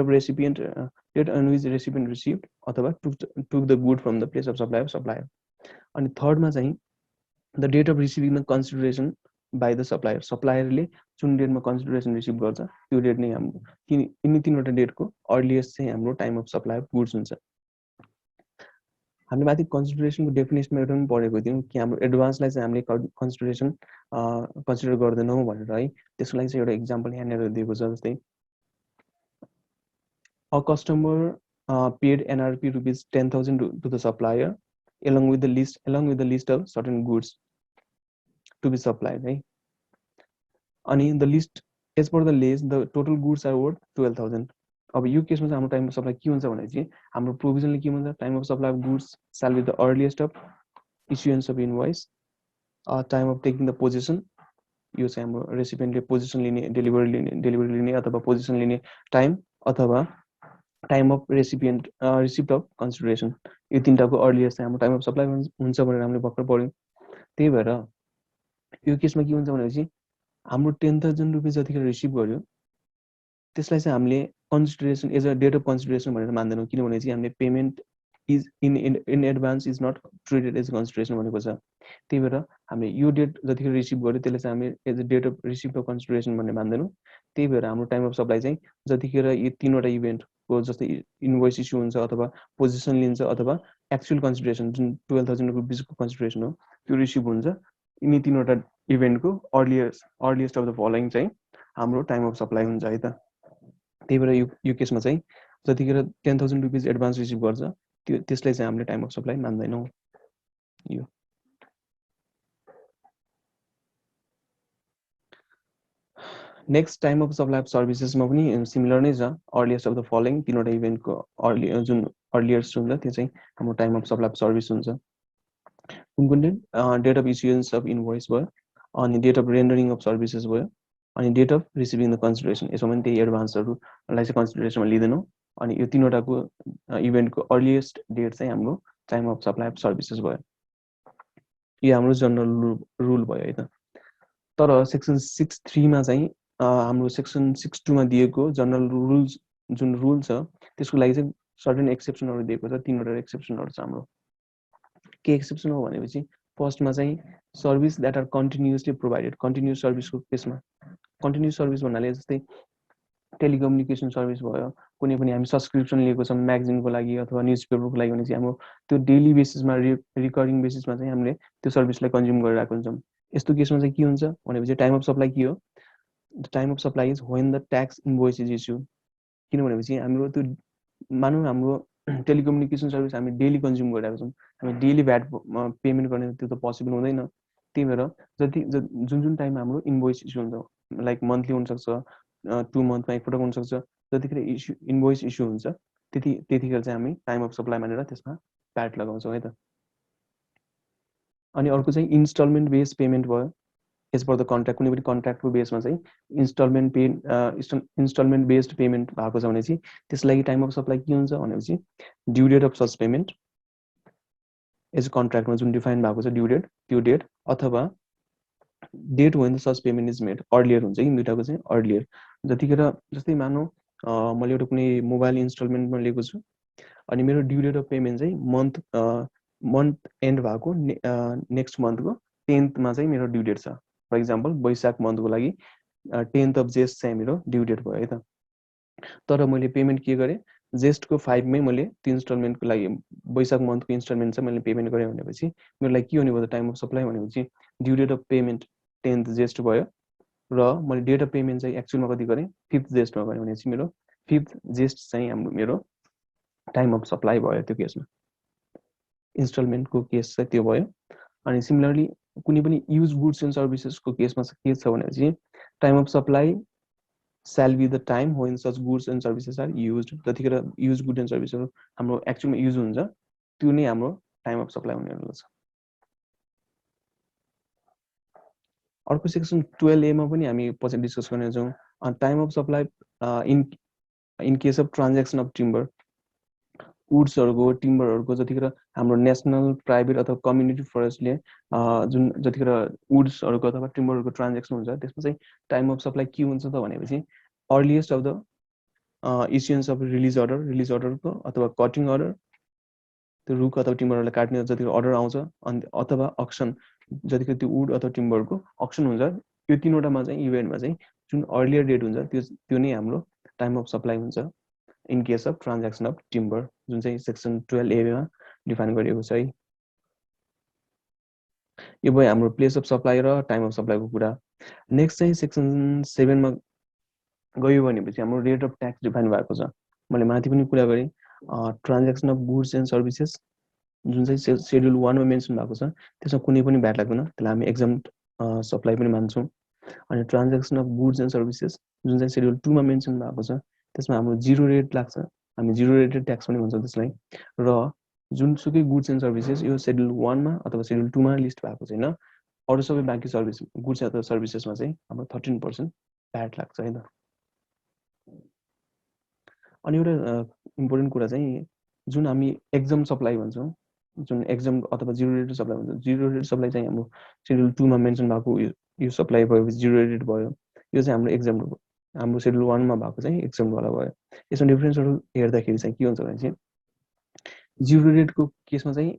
S1: recipient date on which recipient received अथवा took the good from the place of supplier. अनि थर्डमा चाहिँ the date of receiving the consideration by the सप्लायरले जुन डेटमा कन्सिडरेसन रिसिभ गर्छ त्यो डेट नै हाम्रो यिनी तीनवटा डेटको अर्लिएस्ट चाहिँ हाम्रो time of supply of goods हुन्छ। हामीले माथि कन्सिडरेसनको डेफिनेसनमा एउटा पनि पढेको थियौँ कि हाम्रो एडभान्सलाई चाहिँ हामीले कन्सिडर गर्दैनौँ भनेर है। त्यसको लागि चाहिँ एउटा इक्जाम्पल यहाँनिर दिएको छ, जस्तै a customer paid NRP rupees 10,000 to the supplier along with the list of certain goods to be supplied, है। अनि the list as per the list the total goods are worth 12,000। अब यो केसमा चाहिँ हाम्रो टाइम अफ सप्लाई के हुन्छ भनेपछि हाम्रो प्रोभिजनले के हुन्छ, time of supply of goods shall be the earliest of issuance of invoice, time of taking the position, यो चाहिँ हाम्रो रेसिपिएन्टले पोजिसन लिने डेलिभरी लिने अथवा पोजिसन लिने टाइम, अथवा time of recipient receipt of consideration, यो तिनटाको अर्लिएस्ट चाहिँ हाम्रो टाइम अफ सप्लाई हुन्छ भनेर हामीले भर्खर पढ्यौँ। त्यही भएर यो केसमा के हुन्छ भनेपछि हाम्रो 10,000 रुपियाँ जतिखेर रिसिभ गर्यो त्यसलाई चाहिँ हामीले consideration as a date of consideration भनेर मान्दैनौँ, किनभने चाहिँ हामीले payment is in advance is not treated as consideration भनेको छ। त्यही भएर हामीले यो डेट जतिखेर रिसिभ गर्यो त्यसलाई चाहिँ हामीले as a date of receive of consideration भनेर मान्दैनौँ। त्यही भएर हाम्रो टाइम अफ सप्लाई चाहिँ जतिखेर यो तीनवटा इभेन्टको जस्तै इन्भोइस इस्यु हुन्छ अथवा पोजिसन लिन्छ अथवा एक्चुअल कन्सिडरेसन जुन 12,000 रुपिसको कन्सिडरेसन हो त्यो रिसिभ हुन्छ, यिनी तीनवटा इभेन्टको अर्लिएस्ट अफ द फलोइङ चाहिँ हाम्रो टाइम अफ सप्लाई हुन्छ है त। त्यही भएर यो केसमा चाहिँ जतिखेर 10,000 रुपिस एडभान्स रिसिभ गर्छ त्यसलाई चाहिँ हामीले टाइम अफ सप्लाई मान्दैनौँ। यो next time of supply of सर्भिसेसमा पनि सिमिलर नै छ, अर्लिएस्ट अफ द फलोइङ तीनवटा इभेन्टको जुन अर्लिएस्ट हुन्छ त्यो चाहिँ हाम्रो time of supply of service हुन्छ। कुन कुन date of issuance of invoice भयो, अनि date of rendering of services भयो, अनि date of receiving the consideration, यसमा पनि त्यही एडभान्सहरूलाई चाहिँ कन्सिडरेसनमा लिँदैनौँ। अनि यो तीनवटाको इभेन्टको अर्लिएस्ट डेट चाहिँ हाम्रो time of supply of services भयो। यो हाम्रो जनरल रुल भयो है त। तर सेक्सन 6(3) मा चाहिँ हाम्रो सेक्सन 6(2) मा दिएको जनरल रुल्स जुन रुल छ त्यसको लागि चाहिँ सर्टेन एक्सेप्सनहरू दिएको छ, तीनवटा एक्सेप्सनहरू छ हाम्रो। के एक्सेप्सन हो भनेपछि फर्स्टमा चाहिँ service that are continuously provided, continuous सर्भिसको केसमा कन्टिन्युस सर्भिस भन्नाले जस्तै टेलिकम्युनिकेसन सर्भिस भयो, कुनै पनि हामी सब्सक्रिप्सन लिएको छौँ म्यागजिनको लागि अथवा न्युज पेपरको लागि भने चाहिँ हाम्रो त्यो डेली बेसिसमा रिकरिङ बेसिसमा चाहिँ हामीले त्यो सर्भिसलाई कन्ज्युम गरिरहेको हुन्छौँ। यस्तो केसमा चाहिँ के हुन्छ भनेपछि टाइम अफ सप्लाई के हो, the time of supply is when the tax invoice is issue. किनभनेपछि हाम्रो त्यो मानौँ हाम्रो टेलिकम्युनिकेसन सर्भिस हामी डेली कन्ज्युम गरिरहेको छौँ, हामी डेली भ्याट पेमेन्ट गर्ने त्यो त पोसिबल हुँदैन। त्यही भएर जुन टाइममा हाम्रो इन्भोइस इस्यु हुन्छ, लाइक मन्थली हुनसक्छ, 2 मन्थमा एकपटक हुनसक्छ, जतिखेर इन्भोइस इस्यु हुन्छ त्यतिखेर चाहिँ हामी टाइम अफ सप्लाई मानेर त्यसमा भ्याट लगाउँछौँ है त। अनि अर्को चाहिँ इन्स्टलमेन्ट बेस पेमेन्ट भयो, एज पर द कन्ट्र्याक्ट, कुनै पनि कन्ट्र्याक्टको बेसमा चाहिँ इन्स्टलमेन्ट बेस्ड पेमेन्ट भएको छ भने चाहिँ त्यस लागि टाइम अफ सप्लाई के हुन्छ भनेपछि due date of such payment as कन्ट्र्याक्टमा जुन डिफाइन भएको छ ड्यु डेट, त्यो डेट अथवा date when the such payment is made, earlier हुन्छ कि दुइटाको चाहिँ अर्लियर। जतिखेर जस्तै मानौँ मैले एउटा कुनै मोबाइल इन्स्टलमेन्टमा लिएको छु अनि मेरो ड्यु डेट अफ पेमेन्ट चाहिँ मन्थ एन्ड भएको नेक्स्ट मन्थको 10th मा चाहिँ मेरो ड्यु डेट छ। फर इक्जाम्पल वैशाख मन्थको लागि 10th अफ जेष्ठ चाहिँ मेरो ड्यु डेट भयो है त। तर मैले पेमेन्ट के गरेँ, जेष्ठको 5 मै मैले त्यो इन्स्टलमेन्टको लागि वैशाख मन्थको इन्स्टलमेन्ट चाहिँ मैले पेमेन्ट गरेँ भनेपछि मेरो लागि के हुने भयो टाइम अफ सप्लाई भनेपछि due date of payment 10th Jestha भयो र मैले डेट अफ पेमेन्ट चाहिँ एक्चुअलमा कति गरेँ 5th जेष्ठमा गरेँ भनेपछि मेरो 5th जेष्ठ चाहिँ मेरो टाइम अफ सप्लाई भयो। त्यो केसमा इन्स्टलमेन्टको केस चाहिँ त्यो भयो। अनि सिमिलरली कुनै पनि युज गुड्स एन्ड सर्भिसेसको केसमा के छ भनेपछि time of supply shall be the time when such goods and services are used। जतिखेर युज गुड एन्ड सर्भिसहरू हाम्रो एक्चुअलमा युज हुन्छ त्यो नै हाम्रो टाइम अफ सप्लाई हुनेवाला छ। अर्को सेक्सन 12A मा पनि हामी पछि डिस्कस गर्नेछौँ, time of supply in case of transaction of timber, वुड्सहरूको टिम्बरहरूको जतिखेर हाम्रो नेसनल प्राइभेट अथवा कम्युनिटी फरेस्टले जुन जतिखेर वुड्सहरूको अथवा टिम्बरहरूको ट्रान्ज्याक्सन हुन्छ त्यसमा चाहिँ टाइम अफ सप्लाई के हुन्छ त भनेपछि earliest of the issuance of release अर्डरको अथवा कटिङ अर्डर, त्यो रुख अथवा टिम्बरहरूलाई काट्ने जतिको अर्डर आउँछ, अनि अथवा अक्सन जतिको त्यो वुड अथवा टिम्बरको अक्सन हुन्छ, यो तीनवटामा चाहिँ इभेन्टमा चाहिँ जुन अर्लियर डेट हुन्छ त्यो नै हाम्रो टाइम अफ सप्लाई हुन्छ in case of transaction of timber, जुन चाहिँ सेक्सन 12A मा डिफाइन गरिएको छ है। यो भयो हाम्रो प्लेस अफ सप्लाई र टाइम अफ सप्लाईको कुरा। नेक्स्ट चाहिँ सेक्सन 7 मा गयो भनेपछि हाम्रो रेट अफ ट्याक्स डिफाइन भएको छ। मैले माथि पनि कुरा गरेँ, transaction of goods and services जुन चाहिँ सेड्युल 1 मा मेन्सन भएको छ, त्यसमा कुनै पनि भ्याट लाग्दैन, त्यसलाई हामी एक्जम्प्ट सप्लाई पनि मान्छौँ। अनि transaction of goods and services जुन चाहिँ सेड्युल 2 मा मेन्सन भएको छ, त्यसमा हाम्रो जिरो रेट लाग्छ, हामी जिरो रेटेड ट्याक्स पनि भन्छौँ त्यसलाई। र जुनसुकै गुड्स एन्ड सर्भिसेस यो सेड्युल 1 मा अथवा सेड्युल 2 मा लिस्ट भएको छैन, अरू सबै बाँकी सर्भिस गुड्स अथवा सर्भिसेसमा चाहिँ हाम्रो 13% भ्याट लाग्छ है त। अनि एउटा इम्पोर्टेन्ट कुरा चाहिँ जुन हामी एक्जम सप्लाई भन्छौँ, जुन एक्जम अथवा जिरो रेटेड सप्लाई भन्छौँ, जिरो रेटेड सप्लाई चाहिँ हाम्रो सेड्युल 2 मा मेन्सन भएको यो सप्लाई भयो, जिरो रेटेड भयो, यो चाहिँ हाम्रो एक्जम, हाम्रो सेड्युल 1 मा भएको चाहिँ एक्जमवाला भयो। यसमा डिफरेन्सहरू हेर्दाखेरि चाहिँ के हुन्छ भने चाहिँ जिरो रेटको केसमा चाहिँ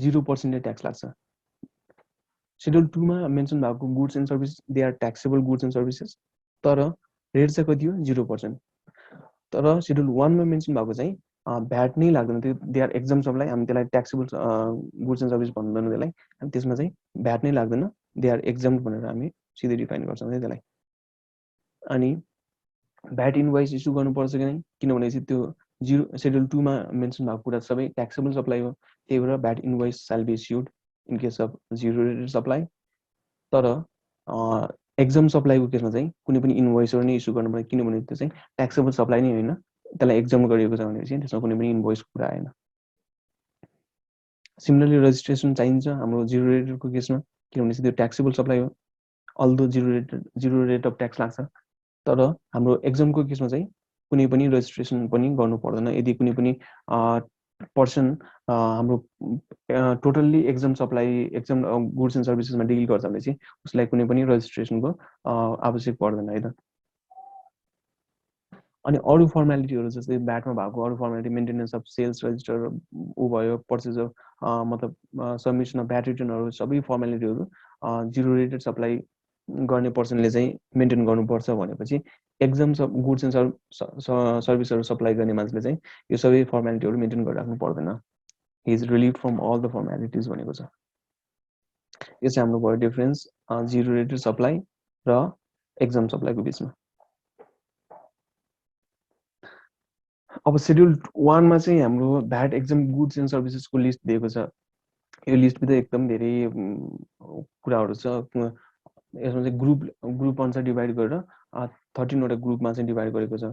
S1: 0% ट्याक्स लाग्छ। सेड्युल 2 मा मेन्सन भएको goods and service they are taxable goods and services, तर रेट चाहिँ कति हो? 0%। तर सेड्युल 1 मा मेन्सन भएको चाहिँ भ्याट नै लाग्दैन, त्यो दे आर एक्जम सप्लाई, हामी त्यसलाई ट्याक्सेबल गुड्स एन्ड सर्भिस भन्दैनौँ त्यसलाई, हामी त्यसमा चाहिँ भ्याट नै लाग्दैन, दे आर एक्जम्ट भनेर हामी सिधै डिफाइन गर्छौँ है त्यसलाई। अनि भ्याट इनभोइस इस्यु गर्नुपर्छ कि नै, किनभने चाहिँ त्यो सेड्युल 2 मा मेन्सन भएको कुरा सबै ट्याक्सेबल सप्लाई हो, त्यही भएर VAT invoice shall be issued in case of zero rated supply. तर एक्जम सप्लाईको केसमा चाहिँ कुनै पनि इन्भोइसहरू नै इस्यु गर्नुपर्छ, किनभने त्यो चाहिँ ट्याक्सेबल सप्लाई नै होइन, त्यसलाई एक्जम गरिएको छ भनेपछि त्यसमा कुनै पनि इन्भोइसको कुरा आएन। सिमिलरली रेजिस्ट्रेसन चाहिन्छ हाम्रो जिरो रेटेडको केसमा, किनभने चाहिँ त्यो ट्याक्सेबल सप्लाई हो, although zero rate of tax लाग्छ। तर हाम्रो एक्जमको केसमा चाहिँ कुनै पनि रेजिस्ट्रेसन पनि गर्नु पर्दैन। यदि कुनै पनि पर्सन हाम्रो totally exempt supply, exempt goods and सर्भिसेसमा डिल गर्छ भने चाहिँ उसलाई कुनै पनि रेजिस्ट्रेसनको आवश्यक पर्दैन है त। अनि अरू फर्मालिटीहरू जस्तै भ्याटमा भएको अरू formality, maintenance of sales register ऊ भयो, पर्चेज अफ मतलब सबमिसन अफ भ्याट रिटर्नहरू, सबै फर्मालिटीहरू जिरो रेटेड सप्लाई गर्ने पर्सनले चाहिँ मेन्टेन गर्नुपर्छ भनेपछि एक्जम गुड्स एन्ड सर्भिसहरू सप्लाई गर्ने मान्छेले चाहिँ यो सबै फर्मालिटीहरू मेन्टेन गरिराख्नु पर्दैन। He is relieve from all the formalities भनेको छ। यो चाहिँ हाम्रो भयो डिफरेन्स जिरो रेटेड सप्लाई र एक्जम सप्लाईको बिचमा। अब सेड्युल 1 मा चाहिँ हाम्रो भ्याट एक्जम गुड्स एन्ड सर्भिसेसको लिस्ट दिएको छ। यो लिस्टभित्र एकदम धेरै कुराहरू छ। यसमा चाहिँ ग्रुप अनुसार डिभाइड गरेर 13 वटा ग्रुपमा चाहिँ डिभाइड गरेको छ।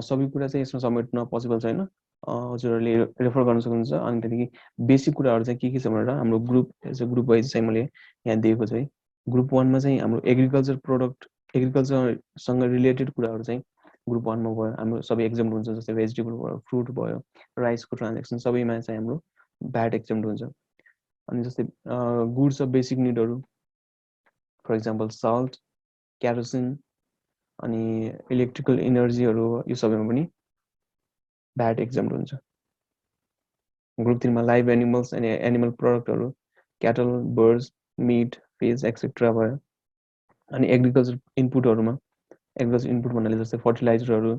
S1: सबै कुरा चाहिँ यसमा समेट्न पोसिबल छैन, हजुरहरूले रेफर गर्न सक्नुहुन्छ। अनि त्यहाँदेखि बेसिक कुराहरू चाहिँ के छ भनेर हाम्रो ग्रुप वाइज चाहिँ मैले यहाँ दिएको छु है। ग्रुप 1 मा चाहिँ हाम्रो एग्रिकल्चर प्रोडक्ट, एग्रिकल्चरसँग रिलेटेड कुराहरू चाहिँ ग्रुप 1 मा भयो, हाम्रो सबै एक्जम्ट हुन्छ। जस्तै भेजिटेबल भयो, फ्रुट भयो, राइसको ट्रान्ज्याक्सन सबैमा चाहिँ हाम्रो भ्याट एक्जम्ट हुन्छ। अनि जस्तै गुड्स अफ बेसिक निडहरू, फर इक्जाम्पल सल्ट, क्यारोसिन, अनि इलेक्ट्रिकल इनर्जीहरू, यो सबैमा पनि भ्याट एक्जम्ट हुन्छ। ग्रुप 3 मा लाइभ एनिमल्स अनि एनिमल प्रोडक्टहरू, cattle, birds, meat, fish etcetera भयो। अनि एग्रिकल्चर इनपुटहरूमा, एग्रिकल्चर इनपुट भन्नाले जस्तै फर्टिलाइजरहरू,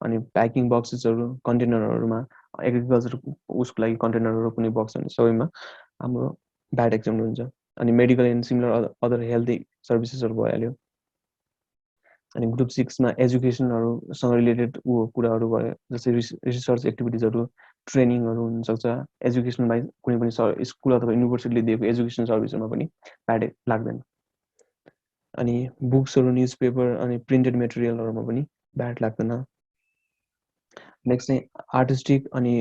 S1: अनि प्याकिङ बक्सेसहरू, कन्टेनरहरूमा एग्रिकल्चर उसको लागि कन्टेनरहरू कुनै बक्स अनि सबैमा हाम्रो भ्याट एक्जम्ट हुन्छ। अनि medical and similar other health सर्भिसेसहरू भइहाल्यो। अनि ग्रुप 6 मा एजुकेसनहरूसँग रिलेटेड कुराहरू भयो, जस्तै रिसर्च एक्टिभिटिजहरू, ट्रेनिङहरू हुनसक्छ। एजुकेसन बाहेक कुनै पनि स्कुल अथवा युनिभर्सिटीले दिएको एजुकेसन सर्भिसहरूमा पनि भ्याट लाग्दैन। अनि बुक्सहरू, न्युज पेपर अनि प्रिन्टेड मेटेरियलहरूमा पनि भ्याट लाग्दैन। नेक्स्ट चाहिँ आर्टिस्टिक अनि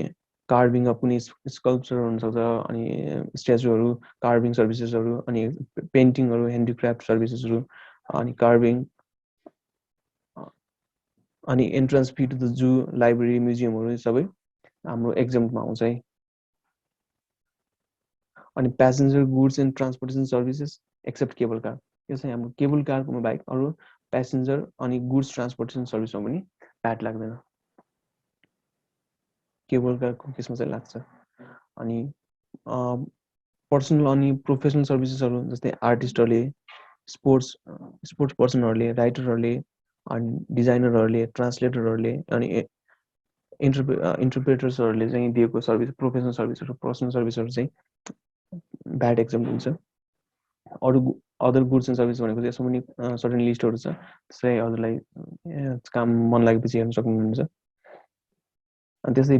S1: कार्भिङ अफ कुनै स्कल्पचर हुनसक्छ, अनि स्ट्याचुहरू, कार्भिङ सर्भिसेसहरू, अनि पेन्टिङहरू, ह्यान्डिक्राफ्ट सर्भिसेसहरू, अनि कार्भिङ, अनि entrance fee to the zoo, library, म्युजियमहरू सबै हाम्रो एक्जम्टमा आउँछ है। अनि passenger goods and transportation services except cable car, यो चाहिँ हाम्रो केबल कारको बाहेक अरू प्यासेन्जर अनि गुड्स ट्रान्सपोर्टेसन सर्भिसमा पनि भ्याट लाग्दैन, केबल कारको केसमा चाहिँ लाग्छ। अनि पर्सनल अनि प्रोफेसनल सर्भिसेसहरू जस्तै आर्टिस्टहरूले, स्पोर्ट्स पर्सनहरूले, राइटरहरूले, अनि डिजाइनरहरूले, ट्रान्सलेटरहरूले अनि इन्टरप्रेटर्सहरूले चाहिँ दिएको सर्भिस, प्रोफेसनल सर्भिसहरू, पर्सनल सर्भिसहरू चाहिँ भ्याट एक्जम्प्ट हुन्छ। अदर गुड्स एन्ड सर्भिस भनेको चाहिँ यसमा पनि सर्टेन लिस्टहरू छ, त्यसलाई हजुरलाई काम मन लागेपछि हेर्न सक्नुहुन्छ। अनि त्यस्तै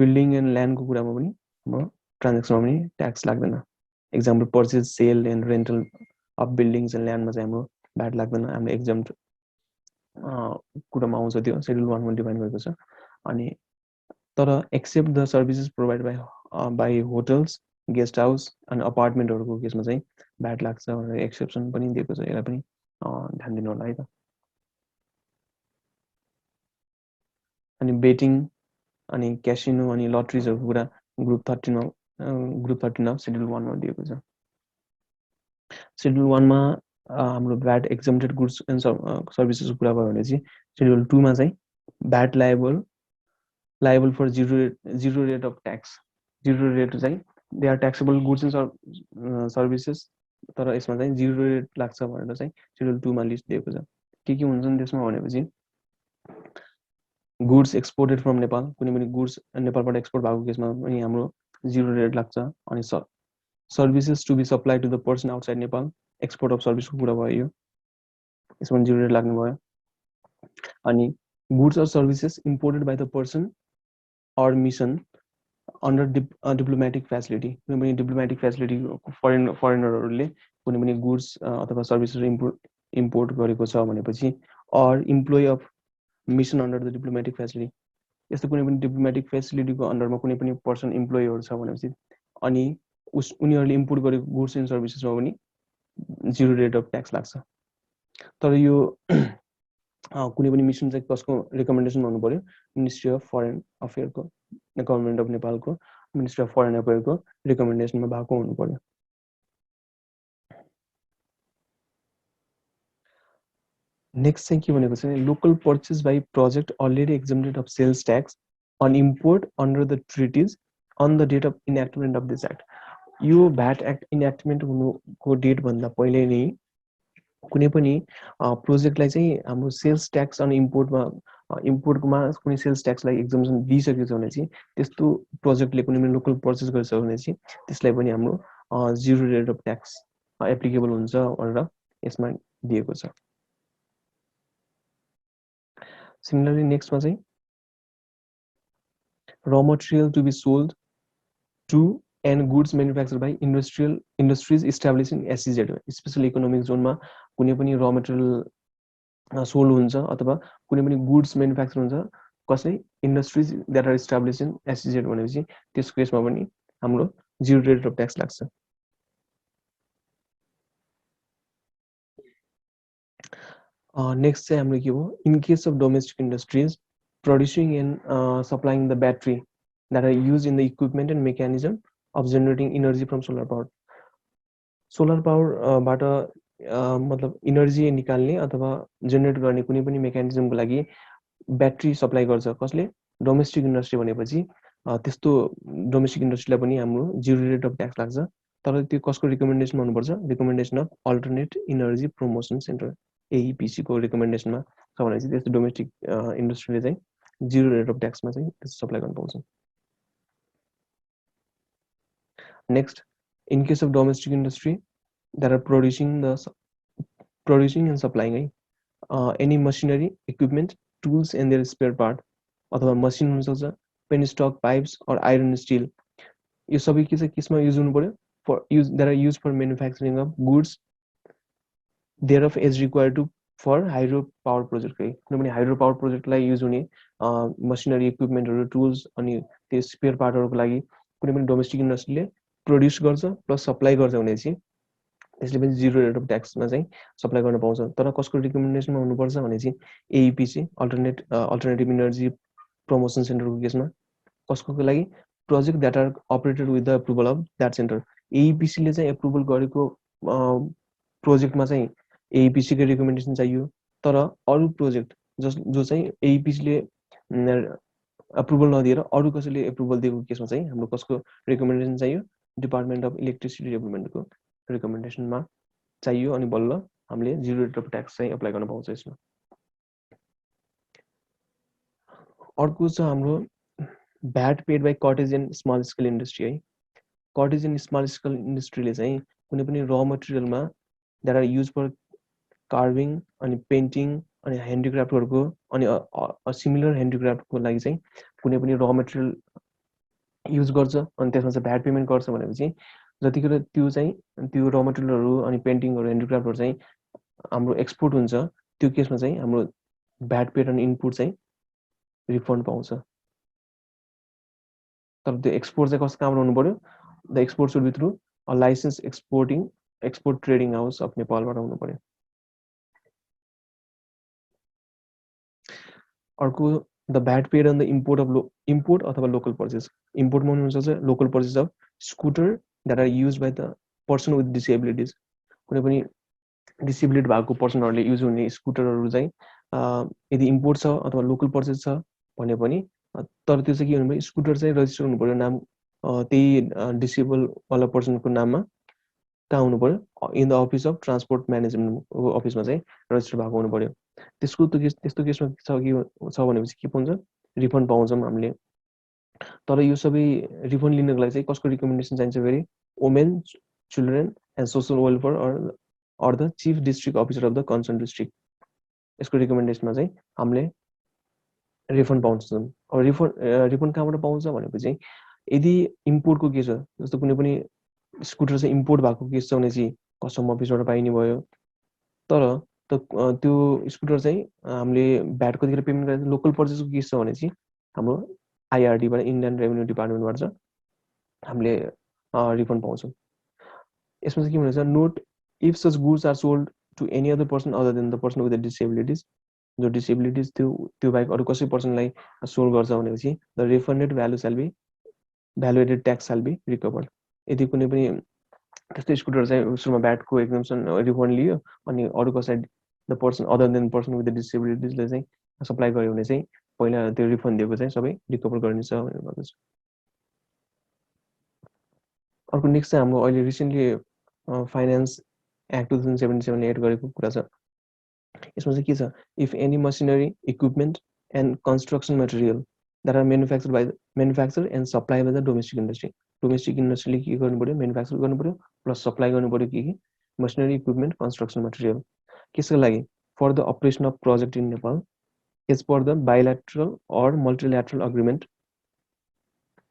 S1: बिल्डिङ एन्ड ल्यान्डको कुरामा पनि हाम्रो ट्रान्जेक्सनमा पनि ट्याक्स लाग्दैन। Example purchase, sale and rental of buildings and ल्यान्डमा चाहिँ हाम्रो भ्याट लाग्दैन, हाम्रो एक्जम्प्ट कुरामा आउँछ, त्यो सेड्युल 1 मा डिफाइन भएको छ। अनि तर except the services provide by hotels, guest house अनि अपार्टमेन्टहरूको केसमा चाहिँ भ्याट लाग्छ भनेर एक्सेप्सन पनि दिएको छ, यसलाई पनि ध्यान दिनु होला है त। अनि बेटिङ अनि क्यासिनो अनि लटरिजहरूको कुरा ग्रुप 13 सेड्युल 1 मा दिएको छ। सेड्युल 1 मा हाम्रो भ्याट एक्जम्प्टेड गुड्स एन्ड सर्भिसेसको कुरा भयो भने चाहिँ सेड्युल 2 मा चाहिँ VAT liable for zero rate of tax, zero rate चाहिँ they are taxable goods and services, तर यसमा चाहिँ जिरो रेट लाग्छ भनेर चाहिँ सेड्युल 2 मा लिस्ट दिएको छ। के हुन्छन् त्यसमा भनेपछि गुड्स एक्सपोर्टेड फ्रम नेपाल, कुनै पनि गुड्स नेपालबाट एक्सपोर्ट भएको केसमा पनि हाम्रो जिरो रेट लाग्छ। अनि services to be supply to the person outside Nepal, export of सर्भिसको कुरा भयो, यो यसमा जिरो रेट लाग्ने भयो। अनि goods or services imported by the person or mission under diplomatic facility, कुनै पनि डिप्लोमेटिक फेसिलिटी फरेनरहरूले कुनै पनि गुड्स अथवा सर्भिसेस इम्पोर्ट गरेको छ भनेपछि, or employee of mission under the diplomatic facility, यस्तो कुनै पनि डिप्लोमेटिक फेसिलिटीको अन्डरमा कुनै पनि पर्सन इम्प्लोइहरू छ भनेपछि अनि उनीहरूले इम्पोर्ट गरेको गुड्स एन्ड सर्भिसेसमा पनि जिरो रेट अफ ट्याक्स लाग्छ। तर यो कुनै पनि मिसन चाहिँ कसको रिकमेन्डेसन हुनु पर्यो, मिनिस्ट्री अफ फरेन अफेयरको, गभर्मेन्ट अफ नेपालको मिनिस्ट्री अफ फरेन अफेयरको रिकमेन्डेसनमा भएको हुनु पर्यो। नेक्स्ट चाहिँ के भनेको चाहिँ local purchase by project already exempted of sales tax on import under the treaties on the date of enactment of this act. यो भ्याट एक्ट इन्याक्टमेन्ट हुनुको डेटभन्दा पहिले नै कुनै पनि प्रोजेक्टलाई चाहिँ हाम्रो सेल्स ट्याक्स अनि इम्पोर्टमा कुनै सेल्स ट्याक्सलाई एक्जम्सन दिइसकेको छ भने चाहिँ त्यस्तो प्रोजेक्टले कुनै पनि लोकल पर्चेस गरिसक्यो भने चाहिँ त्यसलाई पनि हाम्रो zero rate of tax applicable हुन्छ भनेर यसमा दिएको छ। सिमिलरली नेक्स्टमा चाहिँ raw material to be sold to and goods manufacture by industries establish in SEZ, special economic जोनमा कुनै पनि र मटेरियल सोल्ड हुन्छ अथवा कुनै पनि गुड्स म्यानुफ्याक्चर हुन्छ कसै industries that are establish in SEZ भनेपछि त्यसको केसमा पनि हाम्रो जिरो रेट अफ ट्याक्स लाग्छ। नेक्स्ट चाहिँ हाम्रो के हो, in case of domestic industries producing and supplying the battery that are used in the equipment and mechanism of generating energy from solar power. Solar पावरबाट मतलब इनर्जी निकाल्ने अथवा जेनेरेट गर्ने कुनै पनि मेकानिजमको लागि ब्याट्री सप्लाई गर्छ कसले, डोमेस्टिक इन्डस्ट्री भनेपछि त्यस्तो डोमेस्टिक इन्डस्ट्रीलाई पनि हाम्रो जिरो रेट अफ ट्याक्स लाग्छ। तर त्यो कसको रिकमेन्डेसनमा हुनुपर्छ, recommendation of alternate energy promotion center AEPC को रिकमेन्डेसनमा छ भने चाहिँ त्यस्तो डोमेस्टिक इन्डस्ट्रीले चाहिँ जिरो रेट अफ ट्याक्समा चाहिँ त्यस्तो सप्लाई गर्न पाउँछ। Next, in case of domestic industry that are producing and supplying any machinery, equipment, tools and their spare part अथवा मसिन हुन सक्छ, पेन स्टक, पाइप्स और आइरन स्टील, यो सबै के चाहिँ किसमा युज हुनु पर्यो, for use that are used for manufacturing of goods thereof as required to for hydro power project. कुनै पनि हाइड्रो पावर प्रोजेक्टलाई युज हुने मसिनरी, इक्विपमेन्टहरू, टुल्स अनि त्यो स्पेयर पार्टहरूको लागि कुनै पनि डोमेस्टिक इन्डस्ट्रीले प्रोड्युस गर्छ प्लस सप्लाई गर्छ भने चाहिँ त्यसले पनि जिरो रेट अफ ट्याक्समा चाहिँ सप्लाई गर्न पाउँछ। तर कसको रिकमेन्डेसनमा हुनुपर्छ भने चाहिँ एइपिसी अल्टरनेटिभ इनर्जी प्रमोसन सेन्टरको केसमा, कसको लागि, project that are operated with the approval of that center. एइपिसीले चाहिँ एप्रुभल गरेको प्रोजेक्टमा चाहिँ एइपिसीको रिकमेन्डेसन चाहियो। तर अरू प्रोजेक्ट जो चाहिँ एइपिसीले अप्रुभल नदिएर अरू कसैले एप्रुभल दिएको केसमा चाहिँ हाम्रो कसको रिकमेन्डेसन चाहियो, डिपार्टमेन्ट अफ इलेक्ट्रिसिटी डेभलपमेन्टको रिकमेन्डेसनमा चाहियो, अनि बल्ल हामीले जिरो रेट अफ ट्याक्स चाहिँ एप्लाई गर्न पाउँछ यसमा। अर्को छ हाम्रो VAT paid by cottage and small scale industry है। कटेज एन्ड स्मल स्केल इन्डस्ट्रीले चाहिँ कुनै पनि र मटेरियलमा that are use for carving अनि पेन्टिङ अनि ह्यान्डिक्राफ्टहरूको अनि सिमिलर ह्यान्डिक्राफ्टको लागि चाहिँ कुनै पनि र मटेरियल युज गर्छ अनि त्यसमा चाहिँ भ्याट पेमेन्ट गर्छ भनेपछि जतिखेर त्यो चाहिँ त्यो र मटेरियलहरू अनि पेन्टिङहरू ह्यान्डिक्राफ्टहरू चाहिँ हाम्रो एक्सपोर्ट हुन्छ त्यो केसमा चाहिँ हाम्रो भ्याट पेड अनि इनपुट चाहिँ रिफन्ड पाउँछ। तर त्यो एक्सपोर्ट चाहिँ कस्तो कामबाट हुनु पर्यो? The export should be through a license export trading house of नेपालबाट हुनु पर्यो। अर्को the VAT paid on the import अथवा लोकल पर्चेस। इम्पोर्टमा हुनुहुन्छ चाहिँ local purchase of scooter that are use by the person with disabilities. कुनै पनि डिसेबिलिटी भएको पर्सनहरूले युज हुने स्कुटरहरू चाहिँ यदि इम्पोर्ट छ अथवा लोकल पर्चेस छ भने पनि तर त्यो चाहिँ के हुनु पर्यो? स्कुटर चाहिँ रजिस्टर हुनु पर्यो नाम त्यही डिसेबलवाला पर्सनको नाममा। कहाँ हुनु पर्यो? In the office of transport management अफिसमा चाहिँ रजिस्टर भएको हुनु पर्यो। त्यस्तो केसमा छ भनेपछि के पाउँछ? रिफन्ड पाउँछौँ हामीले। तर यो सबै रिफन्ड लिनको लागि चाहिँ कसको रिकमेन्डेसन चाहिन्छ फेरि? Women, children and social welfare or the chief district officer of the concern district. यसको रिकमेन्डेसनमा चाहिँ हामीले रिफन्ड पाउँछौँ। अब रिफन्ड कहाँबाट पाउँछ भनेपछि यदि इम्पोर्टको केस हो, जस्तो कुनै पनि स्कुटर चाहिँ इम्पोर्ट भएको केस छ भने चाहिँ कस्टम अफिसबाट पाइने भयो। तर त्यो स्कुटर चाहिँ हामीले भ्याट कतिखेर पेमेन्ट गरेर लोकल पर्चेसको केस छ भने चाहिँ हाम्रो आइआरडीबाट इन्डियन रेभेन्यू डिपार्टमेन्टबाट चाहिँ हामीले रिफन्ड पाउँछौँ। यसमा चाहिँ के भन्छ? Note if such goods are sold to any other person other than the person with the disabilities. जो डिसेबिलिटिज त्यो बाहेक अरू कसै पर्सनलाई सोल्ड गर्छ भनेपछि the refunded valuated tax shall be recovered. यदि कुनै पनि त्यस्तै स्कुटर चाहिँ सुरुमा भ्याटको एक्जम्सन रिफन्ड लियो अनि अरू कसै the person other than person with the डिसेबिलिटिजले चाहिँ सप्लाई गर्यो भने चाहिँ पहिला त्यो रिफन्ड दिएको चाहिँ सबै रिकभर गरिन्छ भनेर भन्दछ। अर्को नेक्स्ट चाहिँ हाम्रो अहिले रिसेन्टली फाइनेन्स एक्ट 2077ले एड गरेको कुरा छ। यसमा चाहिँ के छ? If any machinery equipment and construction material that are manufacture and supply by the domestic industry. Domestic इन्डस्ट्रीले के गर्नु पर्यो? म्यानुफ्याक्चर गर्नु पर्यो प्लस सप्लाई गर्नु पर्यो के मसिनरी इक्विपमेन्ट कन्स्ट्रक्सन मटेरियल। त्यसको लागि for the operation of project in Nepal as per the bilateral or multilateral agreement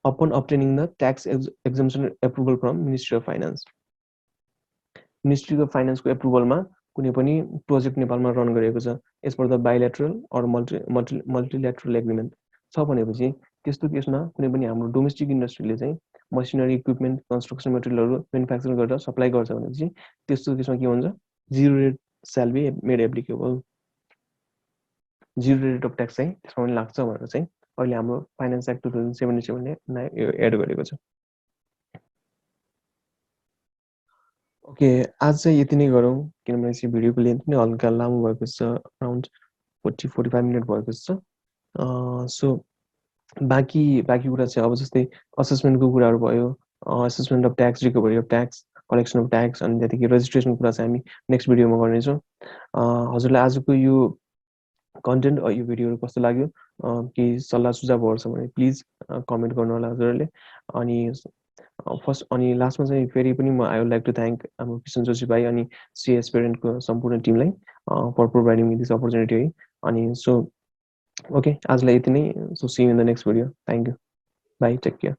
S1: upon obtaining the tax exemption approval from Ministry of Finance. Ministry of Finance को एप्रुभलमा कुनै पनि प्रोजेक्ट नेपालमा रन गरेको छ as per the bilateral or multilateral agreement छ भनेपछि त्यस्तो केसमा कुनै पनि हाम्रो डोमेस्टिक इन्डस्ट्रीले चाहिँ मसिनरी इक्विपमेन्ट कन्स्ट्रक्सन मटेरियलहरू म्यानुफ्याक्चर गरेर सप्लाई गर्छ भनेपछि त्यस्तो केसमा के हुन्छ? Zero rate shall be made applicable. Zero rate of tax चाहिँ त्यसमा पनि लाग्छ भनेर चाहिँ अहिले हाम्रो फाइनेन्स एक्ट 2077ले एड गरेको छ। ओके, आज चाहिँ यति नै गरौँ किनभने चाहिँ भिडियोको लेन्थ पनि हल्का लामो भएको छ, अराउन्ड 40-45 मिनट भएको छ। सो बाँकी कुरा चाहिँ अब जस्तै असेसमेन्टको कुराहरू भयो, assessment of tax, recovery of tax, collection of tax अनि त्यहाँदेखि रेजिस्ट्रेसनको कुरा चाहिँ हामी नेक्स्ट भिडियोमा गर्नेछौँ। हजुरलाई आजको यो कन्टेन्ट यो भिडियोहरू कस्तो लाग्यो, केही सल्लाह सुझावहरू छ भने प्लिज कमेन्ट गर्नु होला हजुरहरूले। अनि फर्स्ट अनि लास्टमा चाहिँ फेरि पनि म I would like to thank हाम्रो किसन जोशी भाइ अनि सिएस पेरेन्टको सम्पूर्ण टिमलाई for providing me this opportunity है। अनि सो ओके, आजलाई यति नै। So see you in the next video. Thank you, bye, take care.